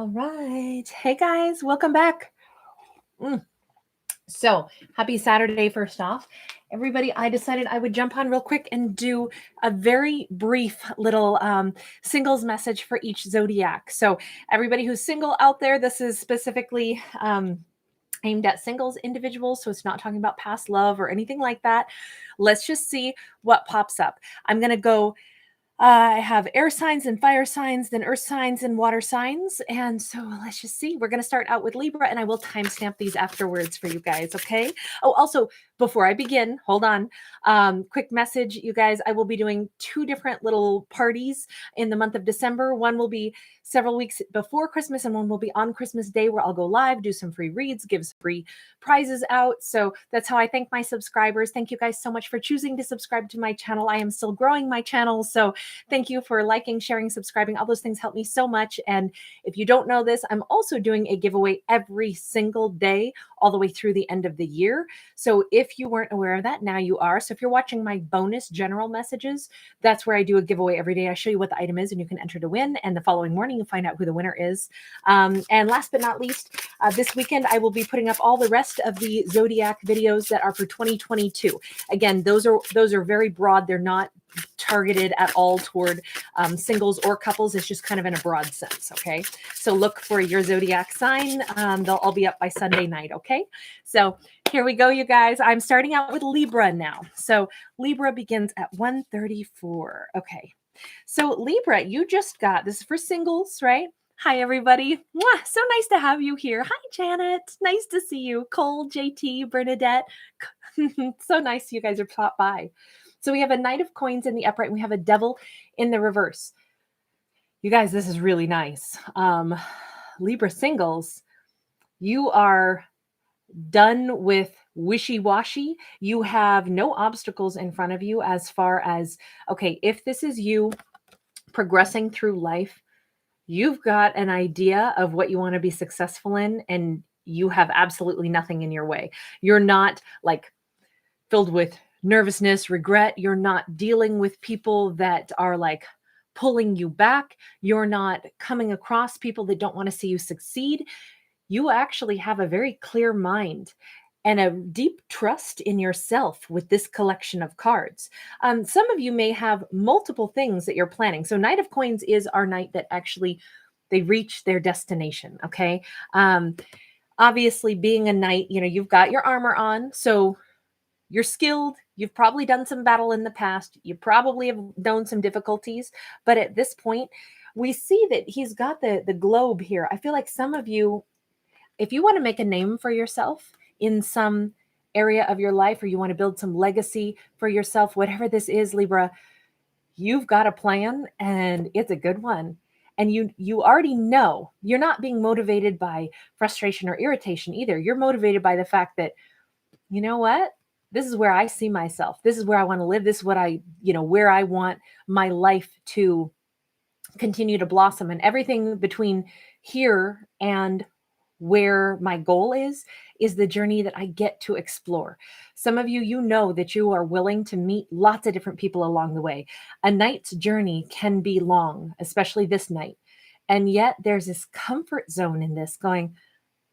All right. Hey guys, welcome back. So happy Saturday, first off. Everybody, I decided I would jump on real quick and do a very brief little singles message for each zodiac. So everybody who's single out there, this is specifically aimed at singles individuals. So it's not talking about past love or anything like that. Let's just see what pops up. I'm going to go I have air signs and fire signs, then earth signs and water signs. And so let's just see. We're going to start out with Libra, and I will timestamp these afterwards for you guys, okay? Oh, also, before I begin, hold on. Quick message, you guys. I will be doing 2 different little parties in the month of December. One will be several weeks before Christmas, and one will be on Christmas Day, where I'll go live, do some free reads, give some free prizes out. So that's how I thank my subscribers. Thank you guys so much for choosing to subscribe to my channel. I am still growing my channel, so thank you for liking, sharing, subscribing. All those things help me so much. And if you don't know this, I'm also doing a giveaway every single day, all the way through the end of the year. So if you weren't aware of that, now you are. So if you're watching my bonus general messages, that's where I do a giveaway every day. I show you what the item is and you can enter to win. And the following morning, you'll find out who the winner is. And last but not least, this weekend, I will be putting up all the rest of the Zodiac videos that are for 2022. Again, those are very broad. They're not targeted at all toward singles or couples. It's just kind of in a broad sense. Okay. So look for your zodiac sign. They'll all be up by Sunday night. Okay. So here we go, you guys. I'm starting out with Libra now. So Libra begins at 134. Okay. So Libra, you just got, this is for singles, right? Hi, everybody. Mwah, so nice to have you here. Hi, Janet. Nice to see you. Cole, JT, Bernadette. So nice you guys are popped by. So we have a Knight of Coins in the upright, and we have a Devil in the reverse. You guys, this is really nice. Libra singles, you are done with wishy-washy. You have no obstacles in front of you as far as, okay, if this is you progressing through life, you've got an idea of what you want to be successful in, and you have absolutely nothing in your way. You're not like filled with nervousness, regret. You're not dealing with people that are like pulling you back. You're not coming across people that don't want to see you succeed. You actually have a very clear mind and a deep trust in yourself with this collection of cards. Some of you may have multiple things that you're planning. So Knight of Coins is our knight that actually they reach their destination. Okay. Obviously being a knight, you know, you've got your armor on. So you're skilled. You've probably done some battle in the past. You probably have known some difficulties. But at this point, we see that he's got the globe here. I feel like some of you, if you want to make a name for yourself in some area of your life, or you want to build some legacy for yourself, whatever this is, Libra, you've got a plan and it's a good one. And you already know you're not being motivated by frustration or irritation either. You're motivated by the fact that, you know what? This is where I see myself. This is where I want to live. This is what where I want my life to continue to blossom. And everything between here and where my goal is the journey that I get to explore. Some of you, you know that you are willing to meet lots of different people along the way. A knight's journey can be long, especially this night. And yet there's this comfort zone in this going,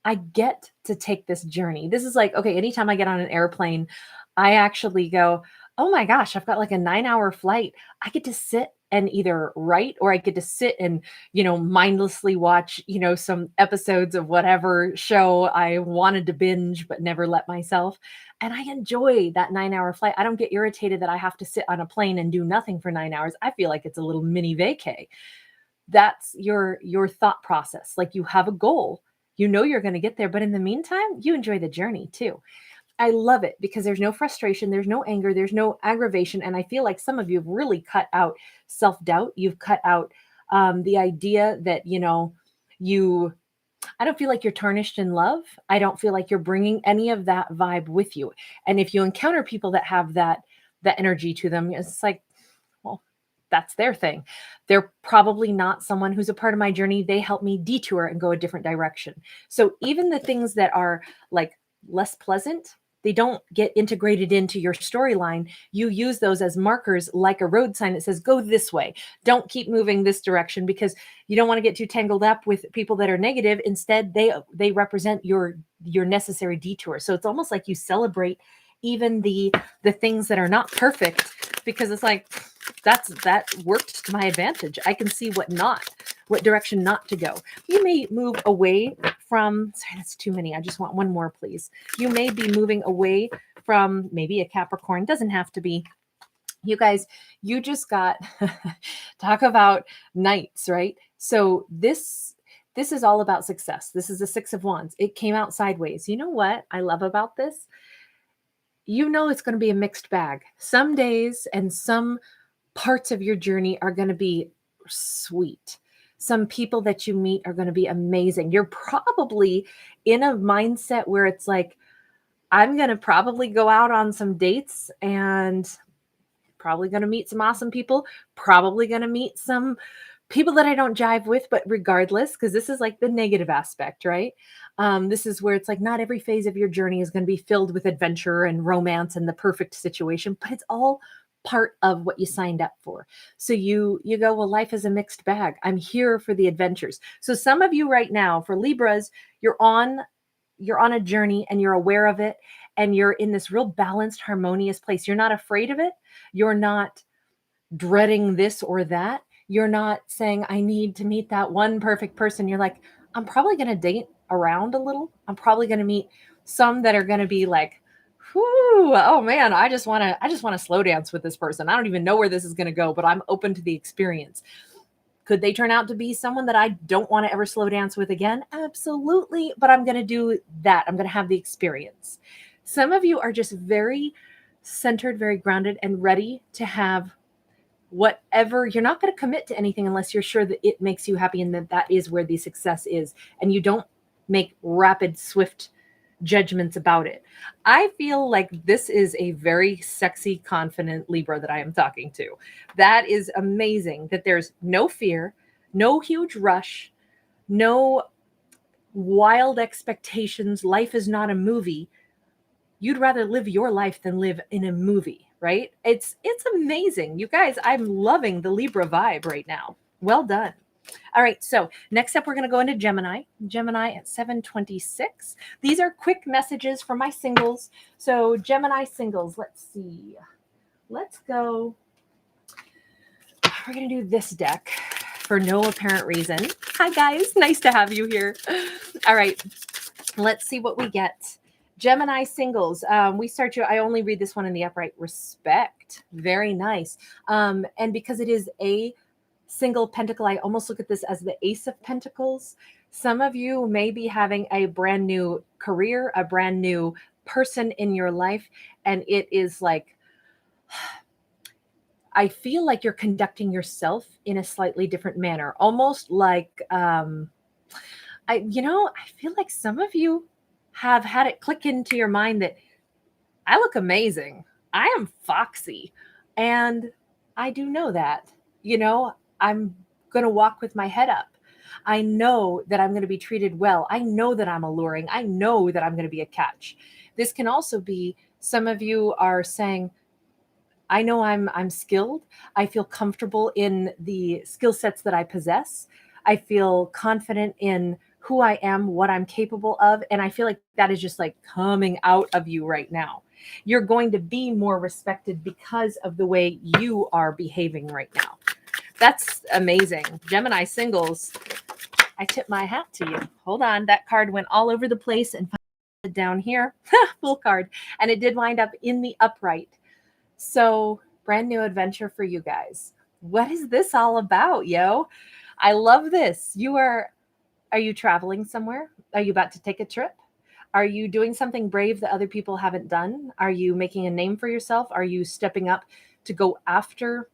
I get to take this journey. This is like, okay, anytime I get on an airplane, I actually go, oh my gosh, I've got like a 9-hour flight. I get to sit and either write, or I get to sit and, mindlessly watch, some episodes of whatever show I wanted to binge, but never let myself. And I enjoy that 9-hour flight. I don't get irritated that I have to sit on a plane and do nothing for 9 hours. I feel like it's a little mini vacay. That's your thought process. Like you have a goal. You know you're going to get there, but in the meantime, you enjoy the journey too. I love it because there's no frustration, there's no anger, there's no aggravation. And I feel like some of you have really cut out self-doubt. You've cut out the idea that, I don't feel like you're tarnished in love. I don't feel like you're bringing any of that vibe with you. And if you encounter people that have that energy to them, it's like, well, that's their thing. They're probably not someone who's a part of my journey. They help me detour and go a different direction. So even the things that are like less pleasant, they don't get integrated into your storyline. You use those as markers, like a road sign that says, go this way. Don't keep moving this direction, because you don't want to get too tangled up with people that are negative. Instead, they represent your necessary detour. So it's almost like you celebrate even the things that are not perfect, because it's like, that worked to my advantage. I can see what direction not to go. You may move away from, sorry, that's too many. I just want one more, please. You may be moving away from maybe a Capricorn. Doesn't have to be. You guys, you just got, talk about knights, right? So this is all about success. This is the Six of Wands. It came out sideways. You know what I love about this? You know it's going to be a mixed bag. Some days and some parts of your journey are going to be sweet. Some people that you meet are going to be amazing. You're probably in a mindset where it's like, I'm going to probably go out on some dates and probably going to meet some awesome people, probably going to meet some people that I don't jive with, but regardless, because this is like the negative aspect, right? This is where it's like, not every phase of your journey is going to be filled with adventure and romance and the perfect situation, but it's all part of what you signed up for. So you go, well, life is a mixed bag. I'm here for the adventures. So some of you right now, for Libras, you're on a journey and you're aware of it, and you're in this real balanced, harmonious place. You're not afraid of it. You're not dreading this or that. You're not saying, I need to meet that one perfect person. You're like, I'm probably going to date around a little. I'm probably going to meet some that are going to be like, whoo, oh man, I just want to slow dance with this person. I don't even know where this is going to go, but I'm open to the experience. Could they turn out to be someone that I don't want to ever slow dance with again? Absolutely. But I'm going to do that. I'm going to have the experience. Some of you are just very centered, very grounded, and ready to have whatever. You're not going to commit to anything unless you're sure that it makes you happy and that is where the success is. And you don't make rapid, swift judgments about it. I feel like this is a very sexy, confident Libra that I am talking to. That is amazing, that there's no fear, no huge rush, no wild expectations. Life is not a movie. You'd rather live your life than live in a movie, right? It's amazing. You guys, I'm loving the Libra vibe right now. Well done. All right, so next up, we're going to go into Gemini. Gemini at 7:26. These are quick messages for my singles. So Gemini singles, let's see. Let's go. We're going to do this deck for no apparent reason. Hi, guys. Nice to have you here. All right, let's see what we get. Gemini singles. We start you. I only read this one in the upright. Respect. Very nice. And because it is a single pentacle, I almost look at this as the Ace of Pentacles. Some of you may be having a brand new career, a brand new person in your life, and it is like, I feel like you're conducting yourself in a slightly different manner, almost like I feel like some of you have had it click into your mind that I look amazing. I am foxy, and I do know that. I'm going to walk with my head up. I know that I'm going to be treated well. I know that I'm alluring. I know that I'm going to be a catch. This can also be, some of you are saying, I know I'm skilled. I feel comfortable in the skill sets that I possess. I feel confident in who I am, what I'm capable of. And I feel like that is just like coming out of you right now. You're going to be more respected because of the way you are behaving right now. That's amazing. Gemini singles, I tip my hat to you. Hold on. That card went all over the place and down here. Full card. And it did wind up in the upright. So brand new adventure for you guys. What is this all about, yo? I love this. Are you traveling somewhere? Are you about to take a trip? Are you doing something brave that other people haven't done? Are you making a name for yourself? Are you stepping up to go after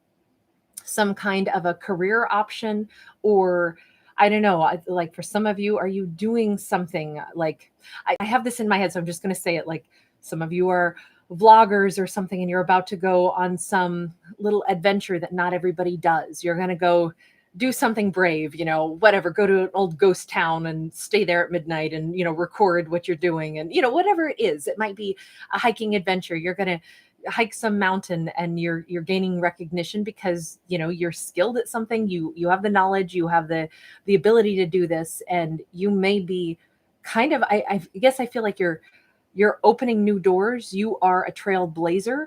some kind of a career option? Or I don't know, like for some of you, are you doing something like, I have this in my head, so I'm just going to say it, like some of you are vloggers or something, and you're about to go on some little adventure that not everybody does. You're going to go do something brave, whatever, go to an old ghost town and stay there at midnight and, record what you're doing. And, whatever it is, it might be a hiking adventure. You're going to hike some mountain and you're gaining recognition because, you're skilled at something. You have the knowledge, you have the ability to do this. And you may be kind of, I guess I feel like you're opening new doors. You are a trailblazer.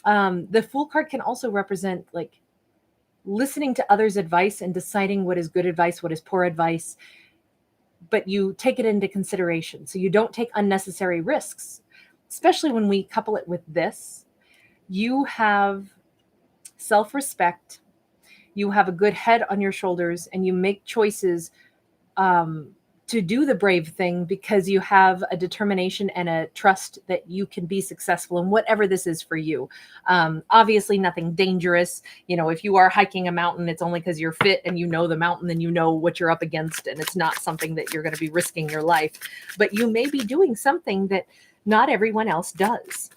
The Fool card can also represent like listening to others' advice and deciding what is good advice, what is poor advice, but you take it into consideration. So you don't take unnecessary risks, especially when we couple it with this. You have self-respect, you have a good head on your shoulders, and you make choices to do the brave thing because you have a determination and a trust that you can be successful in whatever this is for you. Obviously nothing dangerous. If you are hiking a mountain, it's only because you're fit and you know the mountain and you know what you're up against, and it's not something that you're going to be risking your life. But you may be doing something that not everyone else does.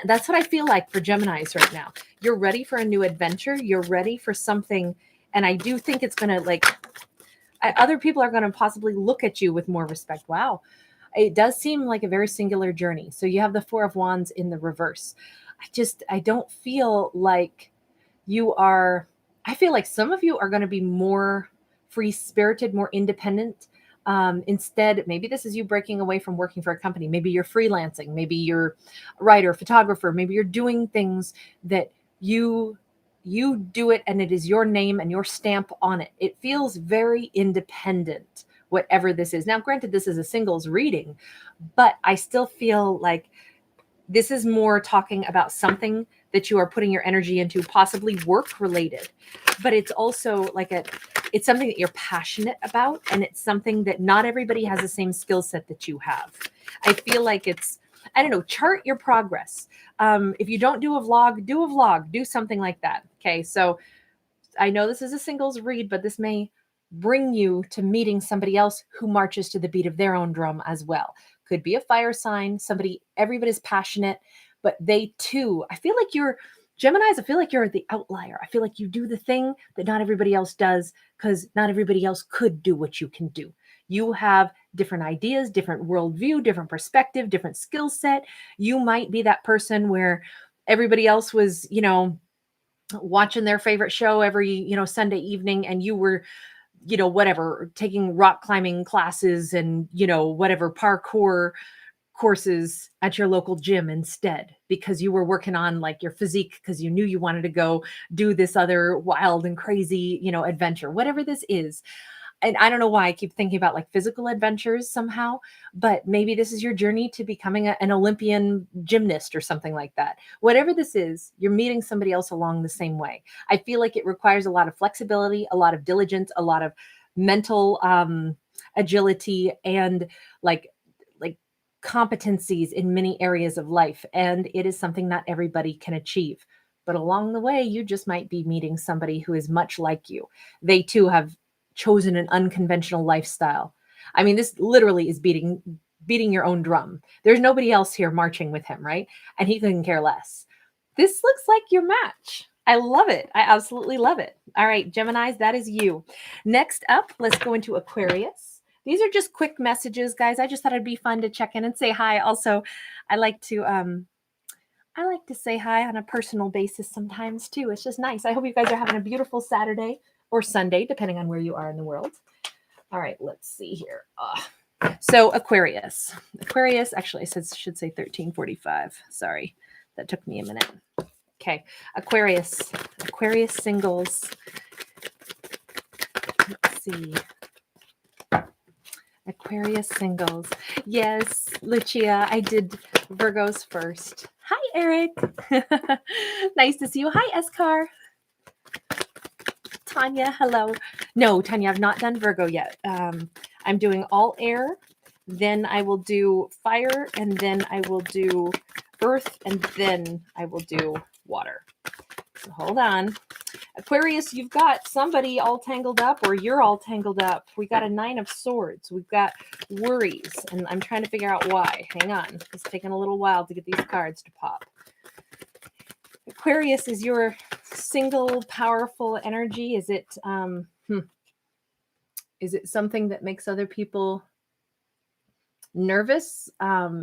That's what I feel like for Geminis right now. You're ready for a new adventure. You're ready for something. And I do think it's going to other people are going to possibly look at you with more respect. Wow. It does seem like a very singular journey. So you have the Four of Wands in the reverse. I don't feel like you are, I feel like some of you are going to be more free-spirited, more independent. Instead, maybe this is you breaking away from working for a company. Maybe you're freelancing. Maybe you're a writer, photographer. Maybe you're doing things that you do it and it is your name and your stamp on it. It feels very independent, whatever this is. Now, granted, this is a singles reading, but I still feel like this is more talking about something that you are putting your energy into, possibly work related, but it's also it's something that you're passionate about. And it's something that not everybody has the same skill set that you have. I feel like I don't know, chart your progress. If you don't do a vlog, do something like that. Okay. So I know this is a singles read, but this may bring you to meeting somebody else who marches to the beat of their own drum as well. Could be a fire sign, everybody's passionate, but they too, I feel like Geminis, I feel like you're the outlier. I feel like you do the thing that not everybody else does because not everybody else could do what you can do. You have different ideas, different worldview, different perspective, different skill set. You might be that person where everybody else was, watching their favorite show every, Sunday evening, and you were, whatever, taking rock climbing classes and, whatever parkour courses at your local gym instead, because you were working on like your physique because you knew you wanted to go do this other wild and crazy, adventure, whatever this is. And I don't know why I keep thinking about like physical adventures somehow, but maybe this is your journey to becoming an Olympian gymnast or something like that. Whatever this is, you're meeting somebody else along the same way. I feel like it requires a lot of flexibility, a lot of diligence, a lot of mental agility, and like competencies in many areas of life. And it is something not everybody can achieve. But along the way, you just might be meeting somebody who is much like you. They too have chosen an unconventional lifestyle. I mean, this literally is beating your own drum. There's nobody else here marching with him, right? And he couldn't care less. This looks like your match. I love it. I absolutely love it. All right, Geminis, that is you. Next up, let's go into Aquarius. These are just quick messages, guys. I just thought it'd be fun to check in and say hi. Also, I like to say hi on a personal basis sometimes too. It's just nice. I hope you guys are having a beautiful Saturday or Sunday, depending on where you are in the world. All right, let's see here. So Aquarius, actually I should say 1345. Sorry, that took me a minute. Okay, Aquarius singles. Let's see. Aquarius singles. Yes, Lucia, I did Virgos first. Hi, Eric. Nice to see you. Hi, Escar. Tanya, hello. No, Tanya, I've not done Virgo yet. I'm doing all air, then I will do fire, and then I will do earth, and then I will do water. So hold on. Aquarius, you've got somebody all tangled up, or you're all tangled up. We got a 9 of Swords. We've got worries, and I'm trying to figure out why. Hang on. It's taking a little while to get these cards to pop. Aquarius is your single powerful energy. Is it something that makes other people nervous?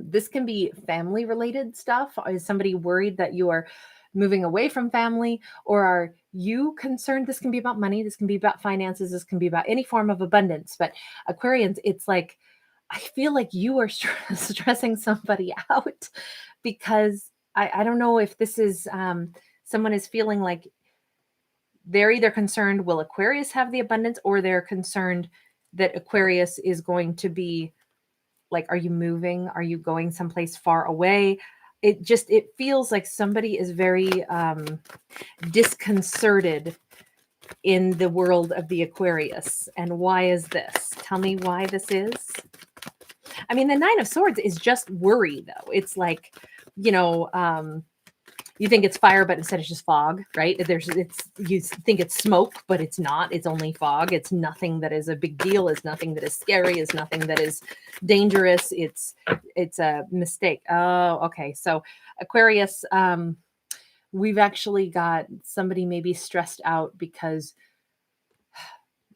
This can be family related stuff. Is somebody worried that you are moving away from family, or are you concerned? This can be about money. This can be about finances. This can be about any form of abundance. But Aquarians, it's like, I feel like you are stressing somebody out because I don't know if this is someone is feeling like they're either concerned, will Aquarius have the abundance, or they're concerned that Aquarius is going to be like, are you moving? Are you going someplace far away? It feels like somebody is very disconcerted in the world of the Aquarius. And why is this? Tell me why this is. I mean, the Nine of Swords is just worry, though. It's like, you think it's fire, but instead it's just fog, right? You think it's smoke, but it's not. It's only fog. It's nothing that is a big deal. It's nothing that is scary. It's nothing that is dangerous. It's a mistake. Oh, okay. So Aquarius, we've actually got somebody maybe stressed out because,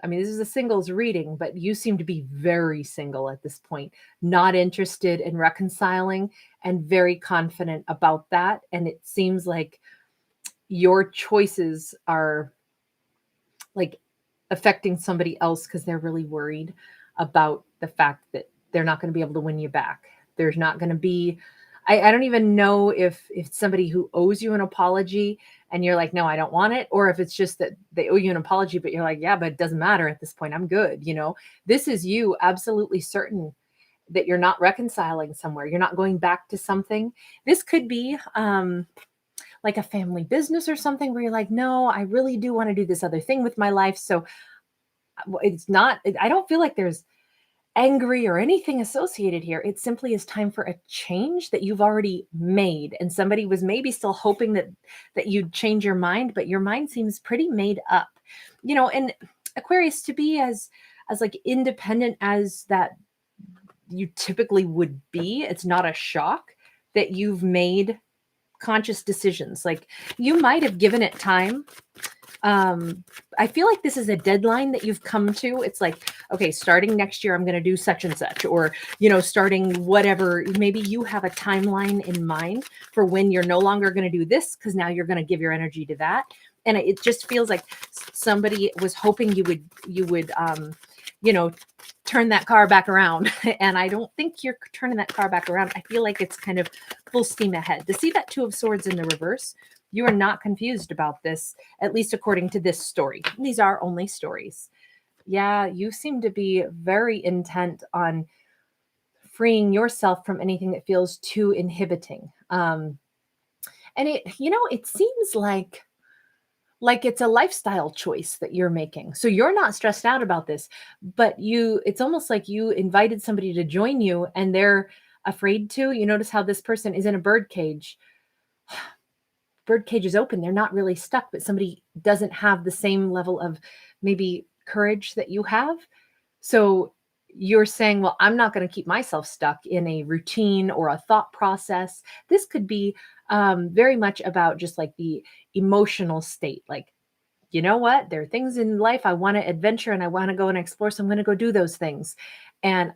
I mean, this is a singles reading, but you seem to be very single at this point, not interested in reconciling and very confident about that. And it seems like your choices are like affecting somebody else because they're really worried about the fact that they're not going to be able to win you back. There's not going to be, I don't even know if it's somebody who owes you an apology and you're like, no, I don't want it. Or if it's just that they owe you an apology, but you're like, yeah, but it doesn't matter at this point. I'm good. This is you absolutely certain that you're not reconciling somewhere. You're not going back to something. This could be like a family business or something where you're like, no, I really do want to do this other thing with my life. So it's not, I don't feel like there's angry or anything associated here. It simply is time for a change that you've already made. And somebody was maybe still hoping that you'd change your mind, but your mind seems pretty made up. And Aquarius, to be as like independent as that you typically would be, it's not a shock that you've made conscious decisions. Like, you might have given it time. I feel like this is a deadline that you've come to. It's like, okay, starting next year, I'm going to do such and such, or, starting whatever. Maybe you have a timeline in mind for when you're no longer going to do this, because now you're going to give your energy to that. And it just feels like somebody was hoping you would, turn that car back around. And I don't think you're turning that car back around. I feel like it's kind of full steam ahead. To see that Two of Swords in the reverse, you are not confused about this, at least according to this story. These are only stories. Yeah, you seem to be very intent on freeing yourself from anything that feels too inhibiting. And it seems like it's a lifestyle choice that you're making. So you're not stressed out about this, but it's almost like you invited somebody to join you and they're afraid to. You notice how this person is in a bird cage. Bird cage is open. They're not really stuck, but somebody doesn't have the same level of maybe courage that you have. So you're saying, well, I'm not going to keep myself stuck in a routine or a thought process. This could be very much about just like the emotional state. Like, you know what? There are things in life I want to adventure and I want to go and explore. So I'm going to go do those things. And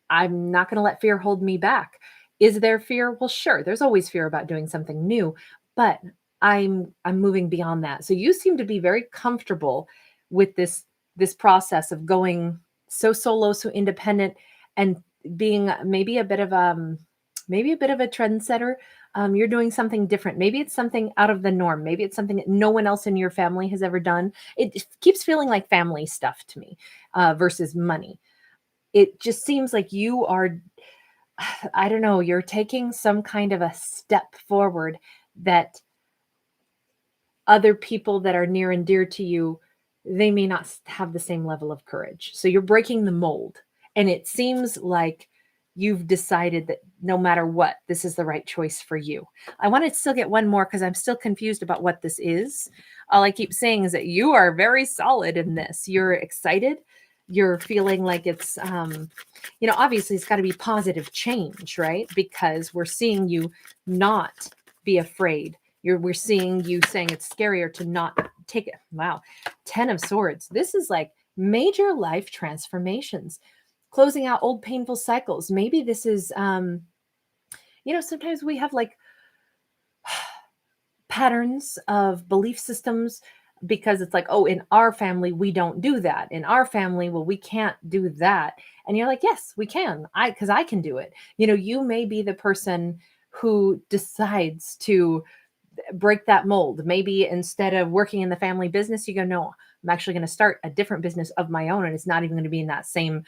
I'm not going to let fear hold me back. Is there fear? Well, sure. There's always fear about doing something new, but I'm moving beyond that. So you seem to be very comfortable with this process of going so solo, so independent, and being maybe a bit of a trendsetter. You're doing something different. Maybe it's something out of the norm. Maybe it's something that no one else in your family has ever done. It keeps feeling like family stuff to me versus money. It just seems like you are, I don't know, you're taking some kind of a step forward that other people that are near and dear to you, they may not have the same level of courage. So you're breaking the mold. And it seems like you've decided that no matter what, this is the right choice for you. I want to still get one more because I'm still confused about what this is. All I keep saying is that you are very solid in this. You're excited. You're feeling like it's, obviously it's got to be positive change, right? Because we're seeing you not be afraid we're seeing you saying it's scarier to not take it. Wow. 10 of Swords. This is like major life transformations, closing out old painful cycles. Maybe this is, sometimes we have like patterns of belief systems because it's like, oh, in our family, we don't do that. In our family, well, we can't do that. And you're like, yes, we can. Because I can do it. You may be the person who decides to break that mold. Maybe instead of working in the family business, you go, no, I'm actually going to start a different business of my own. And it's not even going to be in that same,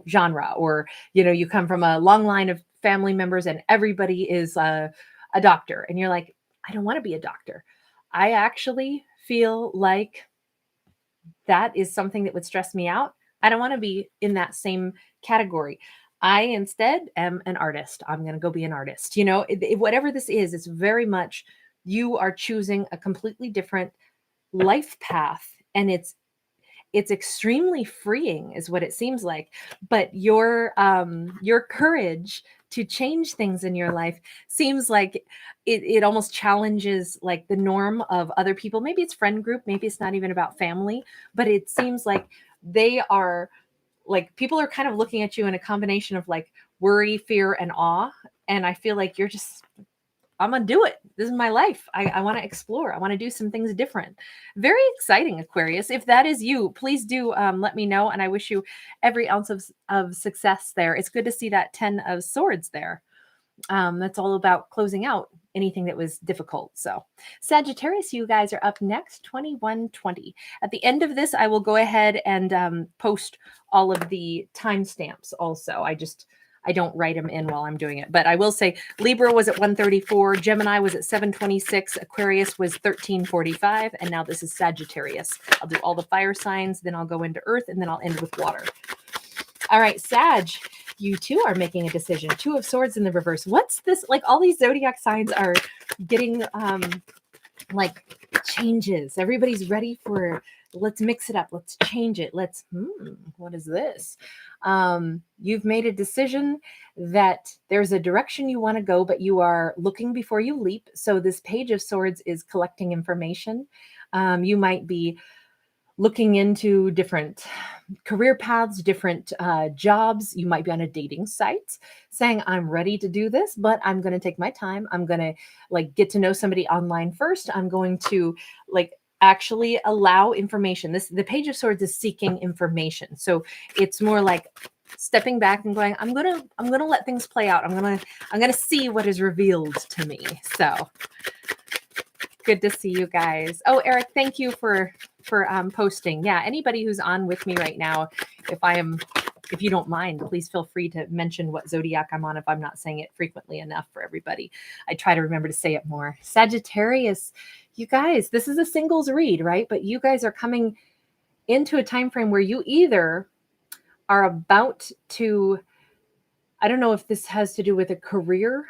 genre. Or, you come from a long line of family members and everybody is a doctor. And you're like, I don't want to be a doctor. I actually feel like that is something that would stress me out. I don't want to be in that same category. I instead am an artist. I'm going to go be an artist. Whatever this is, it's very much you are choosing a completely different life path, and it's extremely freeing is what it seems like. But your courage to change things in your life seems like it almost challenges like the norm of other people. Maybe it's friend group, maybe it's not even about family, but it seems like they are like, people are kind of looking at you in a combination of like worry, fear, and awe. And I feel like you're just, I'm going to do it. This is my life. I want to explore. I want to do some things different. Very exciting, Aquarius. If that is you, please do let me know. And I wish you every ounce of success there. It's good to see that 10 of Swords there. That's all about closing out anything that was difficult. So Sagittarius, you guys are up next, 2120. At the end of this, I will go ahead and post all of the timestamps also. I don't write them in while I'm doing it, but I will say Libra was at 134, Gemini was at 726, Aquarius was 1345, and now this is Sagittarius. I'll do all the fire signs, then I'll go into Earth, and then I'll end with water. All right, Sag, you too are making a decision. 2 of Swords in the reverse. What's this? Like, all these zodiac signs are getting like changes. Everybody's ready for, let's mix it up. Let's change it. What is this? You've made a decision that there's a direction you want to go, but you are looking before you leap. So this Page of Swords is collecting information. You might be looking into different career paths, different jobs. You might be on a dating site saying, I'm ready to do this, but I'm going to take my time. I'm going to like get to know somebody online first. I'm going to like actually allow information. The Page of Swords is seeking information. So it's more like stepping back and going, I'm going to let things play out. I'm going to see what is revealed to me. So good to see you guys. Oh, Eric, thank you for posting. Yeah, anybody who's on with me right now, if you don't mind, please feel free to mention what zodiac I'm on if I'm not saying it frequently enough for everybody. I try to remember to say it more. Sagittarius, you guys, this is a singles read, right? But you guys are coming into a time frame where you either are about to, I don't know if this has to do with a career,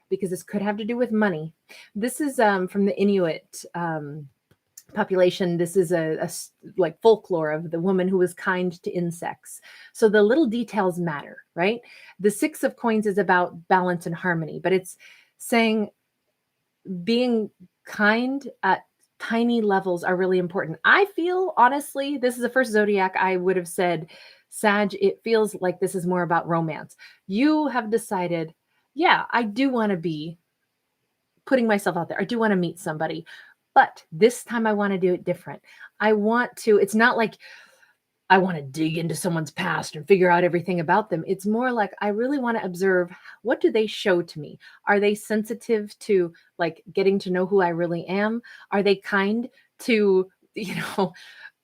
because this could have to do with money. This is from the Inuit population. This is a like folklore of the woman who was kind to insects. So the little details matter, right? The 6 of Coins is about balance and harmony, but it's saying being kind at tiny levels are really important. I feel, honestly, this is the first zodiac I would have said, Sag, it feels like this is more about romance. You have decided, yeah, I do want to be putting myself out there. I do want to meet somebody, but this time I want to do it different. It's not like I want to dig into someone's past and figure out everything about them. It's more like I really want to observe, what do they show to me? Are they sensitive to like getting to know who I really am? Are they kind to,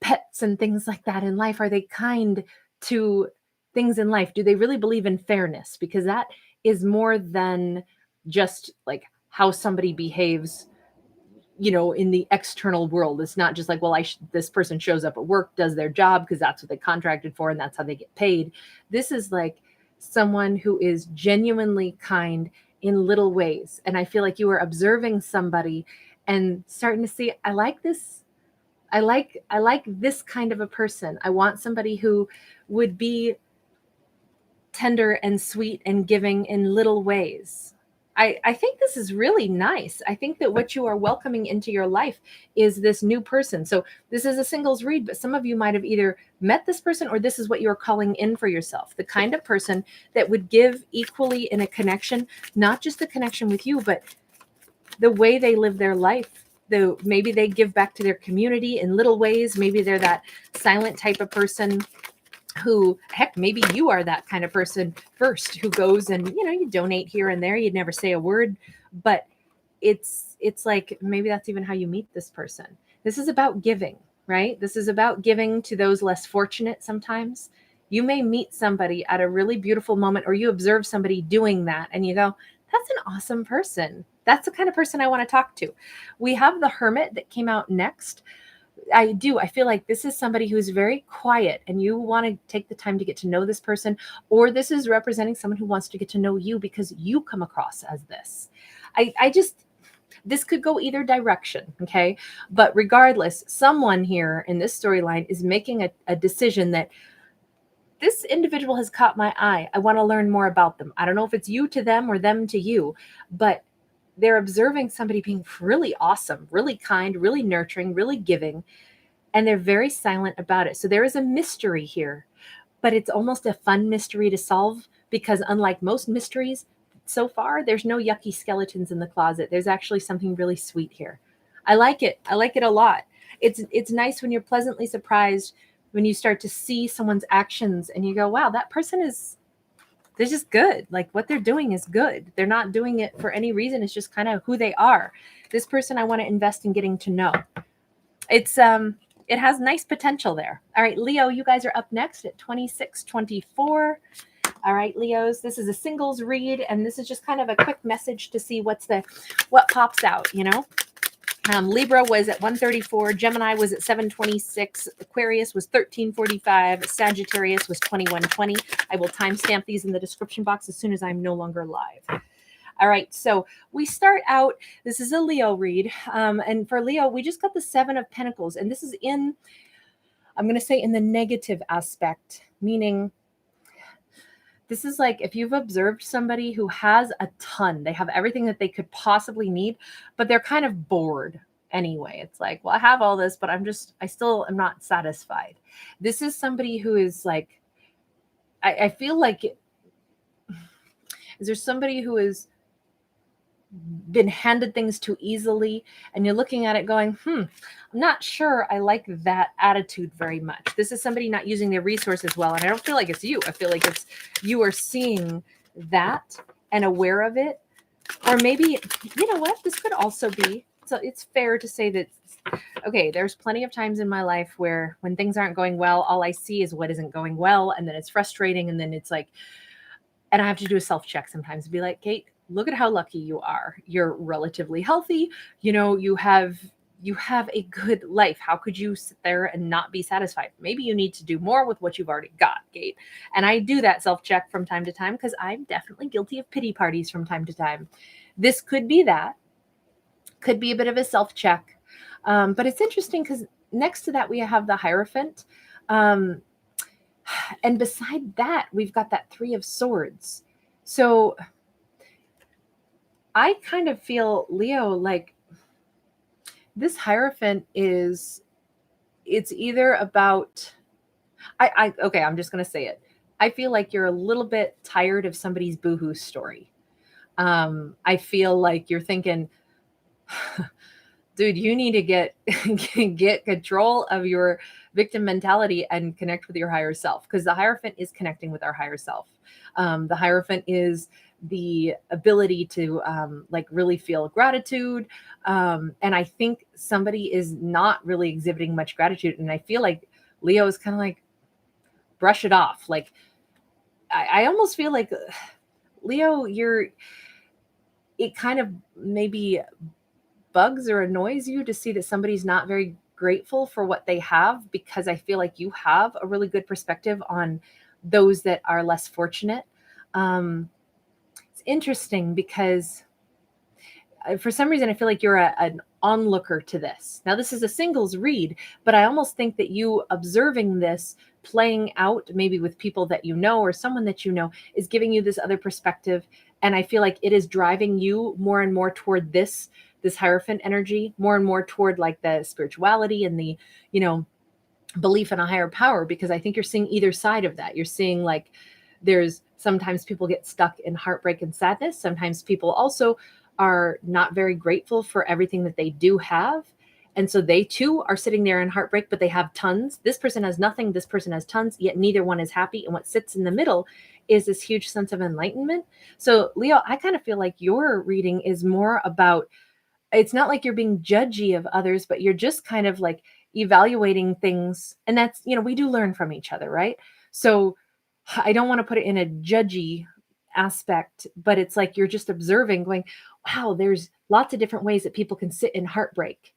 pets and things like that in life? Are they kind to things in life? Do they really believe in fairness? Because that is more than just like how somebody behaves, in the external world. It's not just like, well, this person shows up at work, does their job because that's what they contracted for and that's how they get paid. This is like someone who is genuinely kind in little ways. And I feel like you are observing somebody and starting to see, I like this. I like this kind of a person. I want somebody who would be tender and sweet and giving in little ways. I think this is really nice. I think that what you are welcoming into your life is this new person. So this is a singles read, but some of you might have either met this person or this is what you're calling in for yourself. The kind of person that would give equally in a connection, not just the connection with you, but the way they live their life. Maybe they give back to their community in little ways. Maybe they're that silent type of person who, heck, maybe you are that kind of person first, who goes and, you donate here and there. You'd never say a word, but it's like, maybe that's even how you meet this person. This is about giving, right? This is about giving to those less fortunate. Sometimes you may meet somebody at a really beautiful moment, or you observe somebody doing that and you go, that's an awesome person. That's the kind of person I want to talk to. We have the Hermit that came out next. I feel like this is somebody who's very quiet and you want to take the time to get to know this person, or this is representing someone who wants to get to know you because you come across as this. This could go either direction. Okay. But regardless, someone here in this storyline is making a decision that this individual has caught my eye. I want to learn more about them. I don't know if it's you to them or them to you, but they're observing somebody being really awesome, really kind, really nurturing, really giving, and they're very silent about it. So there is a mystery here, but it's almost a fun mystery to solve, because unlike most mysteries so far, there's no yucky skeletons in the closet. There's actually something really sweet here. I like it. I like it a lot. It's nice when you're pleasantly surprised when you start to see someone's actions and you go, wow, that person they're just good. Like, what they're doing is good. They're not doing it for any reason. It's just kind of who they are. This person I want to invest in getting to know. It has nice potential there. All right, Leo, you guys are up next at 2624. All right, Leos, this is a singles read, and this is just kind of a quick message to see what pops out, Libra was at 134, Gemini was at 726, Aquarius was 1345, Sagittarius was 2120. I will timestamp these in the description box as soon as I'm no longer live. All right, so we start out, this is a Leo read, and for Leo, we just got the 7 of Pentacles, and this is I'm going to say in the negative aspect, meaning this is like if you've observed somebody who has a ton, they have everything that they could possibly need, but they're kind of bored anyway. It's like, well, I have all this, but I still am not satisfied. This is somebody who is like, I feel like, is there somebody who has been handed things too easily and you're looking at it going, I'm not sure I like that attitude very much. This is somebody not using their resources well. And I don't feel like it's you. I feel like you are seeing that and aware of it. Or maybe, you know what, this could also be, so it's fair to say that, okay, there's plenty of times in my life where when things aren't going well, all I see is what isn't going well. And then it's frustrating. And then it's like, and I have to do a self-check sometimes and be like, Kate, look at how lucky you are. You're relatively healthy. You have a good life. How could you sit there and not be satisfied? Maybe you need to do more with what you've already got, Kate. And I do that self-check from time to time because I'm definitely guilty of pity parties from time to time. This could be that. Could be a bit of a self-check. But it's interesting because next to that, we have the Hierophant. And beside that, we've got that 3 of Swords. So I kind of feel, Leo, like this Hierophant it's either about, okay, I'm just going to say it. I feel like you're a little bit tired of somebody's boohoo story. I feel like you're thinking, dude, you need to get control of your victim mentality and connect with your higher self, because the Hierophant is connecting with our higher self. The Hierophant is the ability to like really feel gratitude. And I think somebody is not really exhibiting much gratitude. And I feel like Leo is kind of like, brush it off. Like, I almost feel like, Leo, it kind of maybe bugs or annoys you to see that somebody's not very grateful for what they have, because I feel like you have a really good perspective on those that are less fortunate. It's interesting because for some reason, I feel like you're an onlooker to this. Now, this is a singles read, but I almost think that you observing this playing out maybe with people that you know or someone that you know is giving you this other perspective. And I feel like it is driving you more and more toward this Hierophant energy, more and more toward like the spirituality and the, you know, belief in a higher power, because I think you're seeing either side of that. You're seeing like there's sometimes people get stuck in heartbreak and sadness. Sometimes people also are not very grateful for everything that they do have. And so they too are sitting there in heartbreak, but they have tons. This person has nothing. This person has tons, yet neither one is happy. And what sits in the middle is this huge sense of enlightenment. So Leo, I kind of feel like your reading is more about, it's not like you're being judgy of others, but you're just kind of like evaluating things. And that's, you know, we do learn from each other, right? So I don't want to put it in a judgy aspect, but it's like you're just observing, going, wow, there's lots of different ways that people can sit in heartbreak.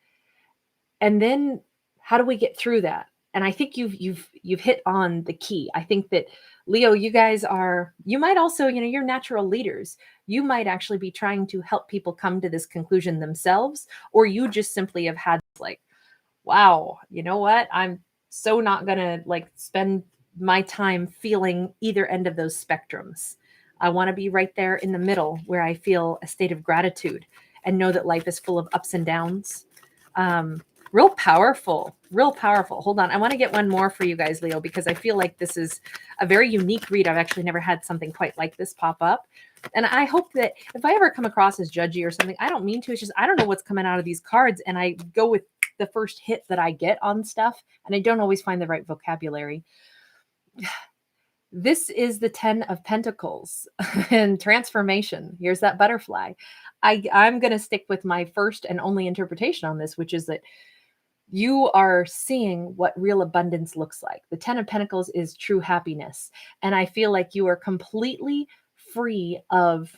And then how do we get through that? And I think you've hit on the key. I think that Leo, you guys are, you might also, you know, you're natural leaders. You might actually be trying to help people come to this conclusion themselves, or you just simply have had like, wow, you know what? I'm so not going to like spend my time feeling either end of those spectrums. I want to be right there in the middle where I feel a state of gratitude and know that life is full of ups and downs. Real powerful, real powerful. Hold on. I want to get one more for you guys, Leo, because I feel like this is a very unique read. I've actually never had something quite like this pop up. And I hope that if I ever come across as judgy or something, I don't mean to. It's just, I don't know what's coming out of these cards. And I go with the first hit that I get on stuff. And I don't always find the right vocabulary. This is the 10 of Pentacles and transformation. Here's that butterfly. I'm going to stick with my first and only interpretation on this, which is that you are seeing what real abundance looks like. The 10 of Pentacles is true happiness. And I feel like you are completely free of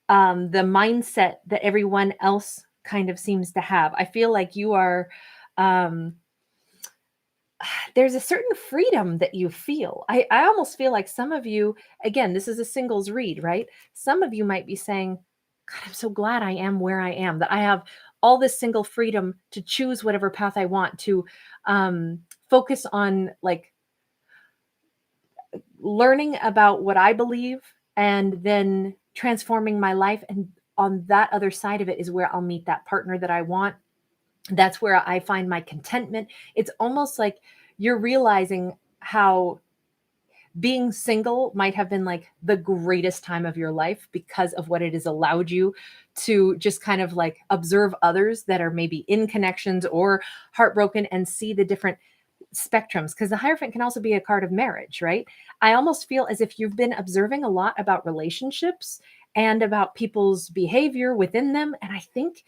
the mindset that everyone else kind of seems to have. I feel like you are, there's a certain freedom that you feel. I almost feel like some of you, again, this is a singles read, right? Some of you might be saying, God, I'm so glad I am where I am, that I have all this single freedom to choose whatever path I want, to focus on like learning about what I believe and then transforming my life. And on that other side of it is where I'll meet that partner that I want. That's where I find my contentment. It's almost like you're realizing how being single might have been like the greatest time of your life because of what it has allowed you to just kind of like observe others that are maybe in connections or heartbroken and see the different spectrums, because the Hierophant can also be a card of marriage, right? I almost feel as if you've been observing a lot about relationships and about people's behavior within them. And I think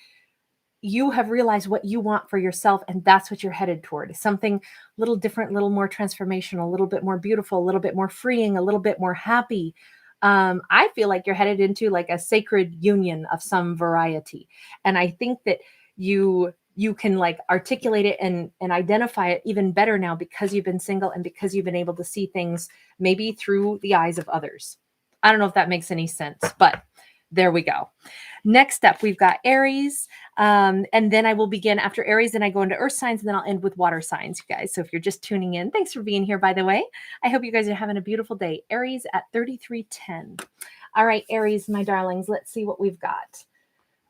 you have realized what you want for yourself, and that's what you're headed toward. Something a little different, a little more transformational, a little bit more beautiful, a little bit more freeing, a little bit more happy. I feel like you're headed into like a sacred union of some variety. And I think that you can like articulate it and identify it even better now because you've been single and because you've been able to see things maybe through the eyes of others. I don't know if that makes any sense, but there we go. Next up, we've got Aries. And then I will begin after Aries, then I go into earth signs, and then I'll end with water signs, you guys. So if you're just tuning in, thanks for being here, by the way. I hope you guys are having a beautiful day. Aries at 3310. All right, Aries, my darlings, let's see what we've got.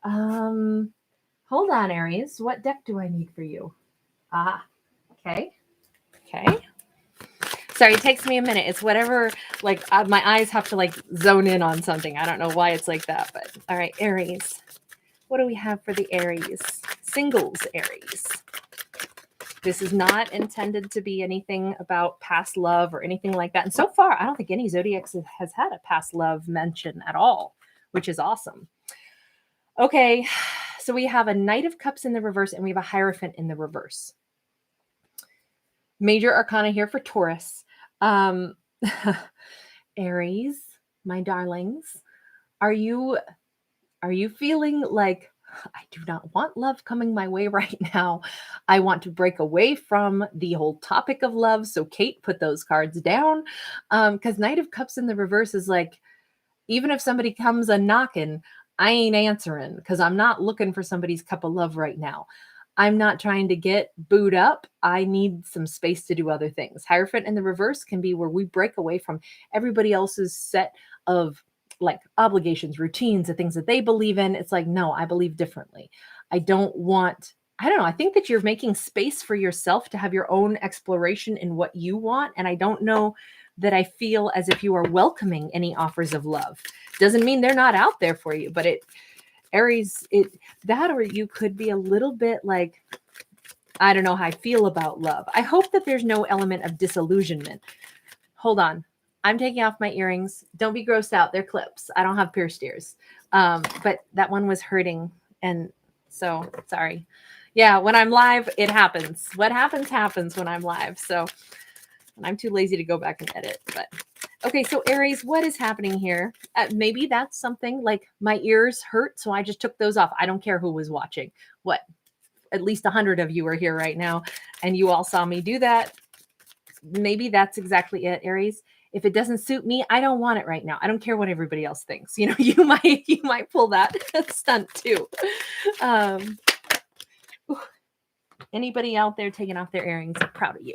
Hold on, Aries. What deck do I need for you? Okay. Sorry, it takes me a minute. It's whatever, like my eyes have to like zone in on something. I don't know why it's like that, but all right, Aries. What do we have for the Aries? Singles Aries. This is not intended to be anything about past love or anything like that. And so far, I don't think any zodiacs has had a past love mention at all, which is awesome. Okay, so we have a Knight of Cups in the reverse and we have a Hierophant in the reverse. Major Arcana here for Taurus. Aries, my darlings, are you feeling like, I do not want love coming my way right now? I want to break away from the whole topic of love. So Kate, put those cards down. Because Knight of Cups in the reverse is like, even if somebody comes a knocking, I ain't answering because I'm not looking for somebody's cup of love right now. I'm not trying to get booed up. I need some space to do other things. Hierophant in the reverse can be where we break away from everybody else's set of like obligations, routines, the things that they believe in. It's like, no, I believe differently. I don't want, I don't know. I think that you're making space for yourself to have your own exploration in what you want. And I don't know that I feel as if you are welcoming any offers of love. Doesn't mean they're not out there for you, but Aries, that, or you could be a little bit like, I don't know how I feel about love. I hope that there's no element of disillusionment. Hold on. I'm taking off my earrings. Don't be grossed out. They're clips. I don't have pierced ears. But that one was hurting. And so sorry. Yeah, when I'm live, it happens. What happens when I'm live. So I'm too lazy to go back and edit. But okay, so Aries, what is happening here? Maybe that's something like my ears hurt, so I just took those off. I don't care who was watching. What? At least 100 of you are here right now, and you all saw me do that. Maybe that's exactly it, Aries. If it doesn't suit me, I don't want it right now. I don't care what everybody else thinks. You know, you might pull that stunt too. Anybody out there taking off their earrings? I'm proud of you.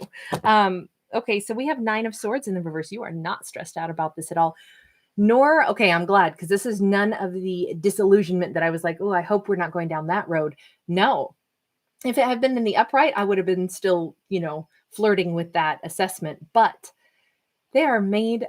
Okay, so we have 9 of Swords in the reverse. You are not stressed out about this at all. Nor, okay, I'm glad, because this is none of the disillusionment that I was like, oh, I hope we're not going down that road. No. If it had been in the upright, I would have been still, you know, flirting with that assessment. But they are made,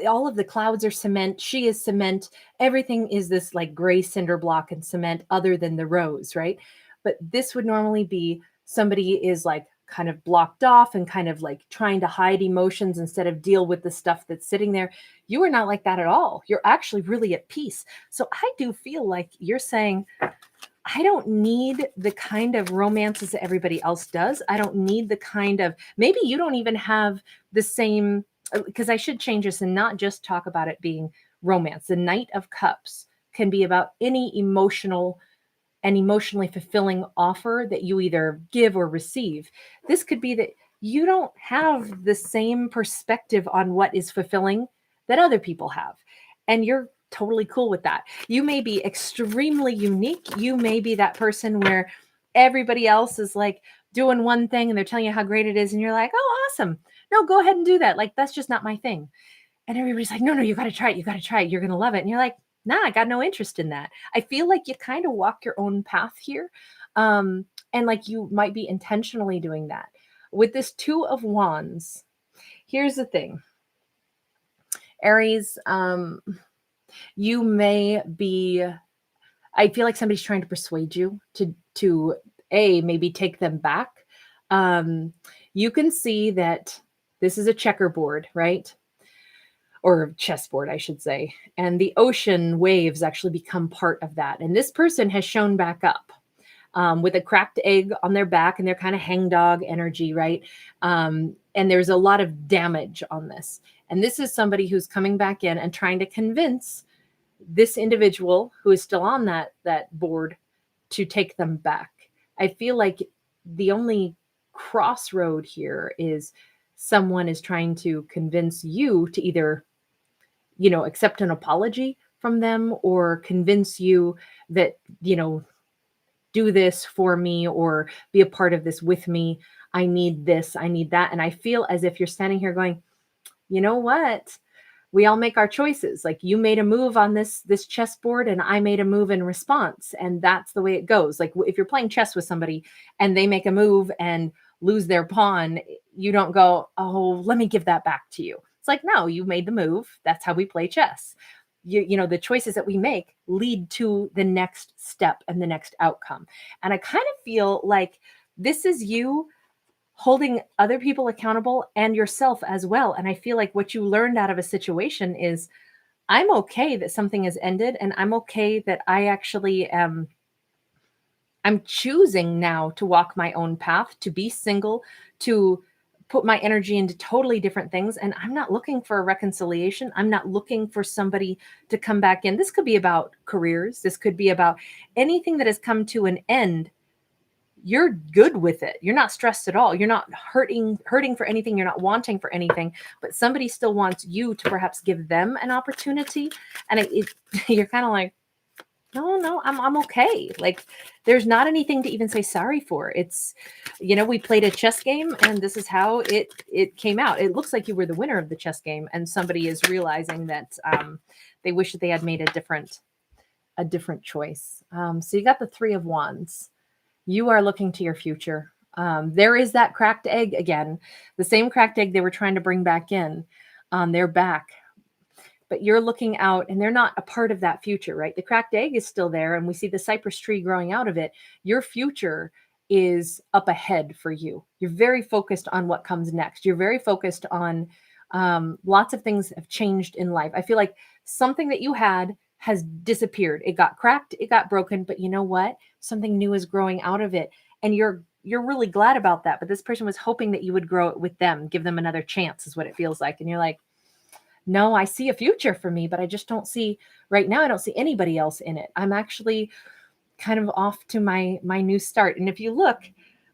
all of the clouds are cement. She is cement. Everything is this like gray cinder block and cement other than the rose, right? But this would normally be somebody is like kind of blocked off and kind of like trying to hide emotions instead of deal with the stuff that's sitting there. You are not like that at all. You're actually really at peace. So I do feel like you're saying, I don't need the kind of romances that everybody else does. I don't need the kind of, maybe you don't even have the same, because I should change this and not just talk about it being romance. The Knight of Cups can be about any emotional and emotionally fulfilling offer that you either give or receive. This could be that you don't have the same perspective on what is fulfilling that other people have. And you're totally cool with that. You may be extremely unique. You may be that person where everybody else is like doing one thing and they're telling you how great it is. And you're like, oh, awesome. No, go ahead and do that. Like, that's just not my thing. And everybody's like, no, you got to try it. You got to try it. You're going to love it. And you're like, nah, I got no interest in that. I feel like you kind of walk your own path here. And like you might be intentionally doing that. With this 2 of Wands, here's the thing. Aries, you may be, I feel like somebody's trying to persuade you to maybe take them back. You can see that this is a checkerboard, right? Or chessboard, I should say. And the ocean waves actually become part of that. And this person has shown back up with a cracked egg on their back, and they're kind of hangdog energy, right? And there's a lot of damage on this. And this is somebody who's coming back in and trying to convince this individual who is still on that board to take them back. I feel like the only crossroad here is someone is trying to convince you to either, you know, accept an apology from them or convince you that, you know, do this for me or be a part of this with me. I need this, I need that. And I feel as if you're standing here going, you know what? We all make our choices. Like you made a move on this chessboard and I made a move in response. And that's the way it goes. Like if you're playing chess with somebody and they make a move and lose their pawn, you don't go, oh, let me give that back to you. It's like, no, you made the move. That's how we play chess. You know, the choices that we make lead to the next step and the next outcome. And I kind of feel like this is you holding other people accountable and yourself as well. And I feel like what you learned out of a situation is I'm okay that something has ended, and I'm okay that I actually I'm choosing now to walk my own path, to be single, to put my energy into totally different things. And I'm not looking for a reconciliation. I'm not looking for somebody to come back in. This could be about careers. This could be about anything that has come to an end. You're good with it. You're not stressed at all. You're not hurting for anything. You're not wanting for anything, but somebody still wants you to perhaps give them an opportunity. And you're kind of like, no, I'm okay. Like, there's not anything to even say sorry for. It's, we played a chess game and this is how it came out. It looks like you were the winner of the chess game and somebody is realizing that they wish that they had made a different choice. So you got the Three of Wands. You are looking to your future. There is that cracked egg again, the same cracked egg they were trying to bring back in. They're back. But you're looking out and they're not a part of that future, right? The cracked egg is still there and we see the cypress tree growing out of it. Your future is up ahead for you. You're very focused on what comes next. You're very focused on lots of things have changed in life. I feel like something that you had has disappeared. It got cracked, it got broken, but you know what? Something new is growing out of it. And you're really glad about that. But this person was hoping that you would grow it with them, give them another chance, is what it feels like. And you're like, no, I see a future for me, but I just don't see right now. I don't see anybody else in it. I'm actually kind of off to my new start. And if you look,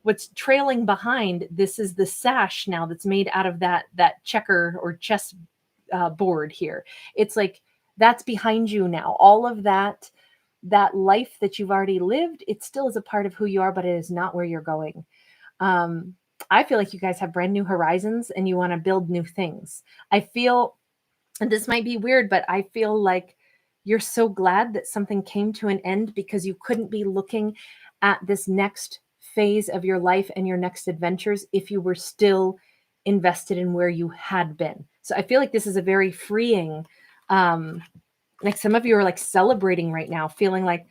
what's trailing behind this is the sash now that's made out of that checker or chess board here. It's like that's behind you now. All of that life that you've already lived, it still is a part of who you are, but it is not where you're going. I feel like you guys have brand new horizons and you want to build new things. I feel, and this might be weird, but I feel like you're so glad that something came to an end because you couldn't be looking at this next phase of your life and your next adventures if you were still invested in where you had been. So I feel like this is a very freeing, like some of you are like celebrating right now, feeling like,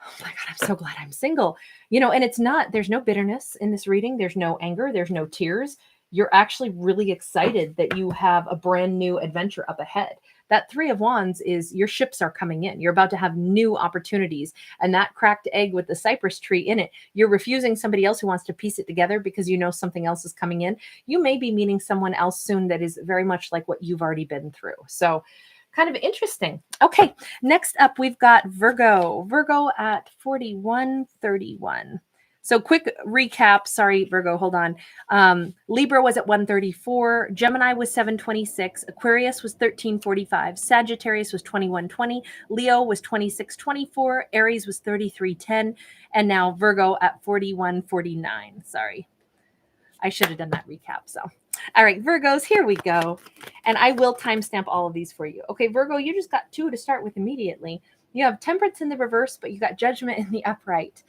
oh my God, I'm so glad I'm single, and it's not, there's no bitterness in this reading. There's no anger. There's no tears. You're actually really excited that you have a brand new adventure up ahead. That Three of Wands is your ships are coming in. You're about to have new opportunities. And that cracked egg with the cypress tree in it, you're refusing somebody else who wants to piece it together because you know something else is coming in. You may be meeting someone else soon that is very much like what you've already been through. So kind of interesting. Okay, next up we've got Virgo. Virgo at 4131. So quick recap. Sorry, Virgo, hold on. Libra was at 134. Gemini was 726. Aquarius was 1345. Sagittarius was 2120. Leo was 2624. Aries was 3310. And now Virgo at 4149. Sorry. I should have done that recap. So, all right, Virgos, here we go. And I will timestamp all of these for you. Okay, Virgo, you just got two to start with immediately. You have Temperance in the reverse, but you got Judgment in the upright.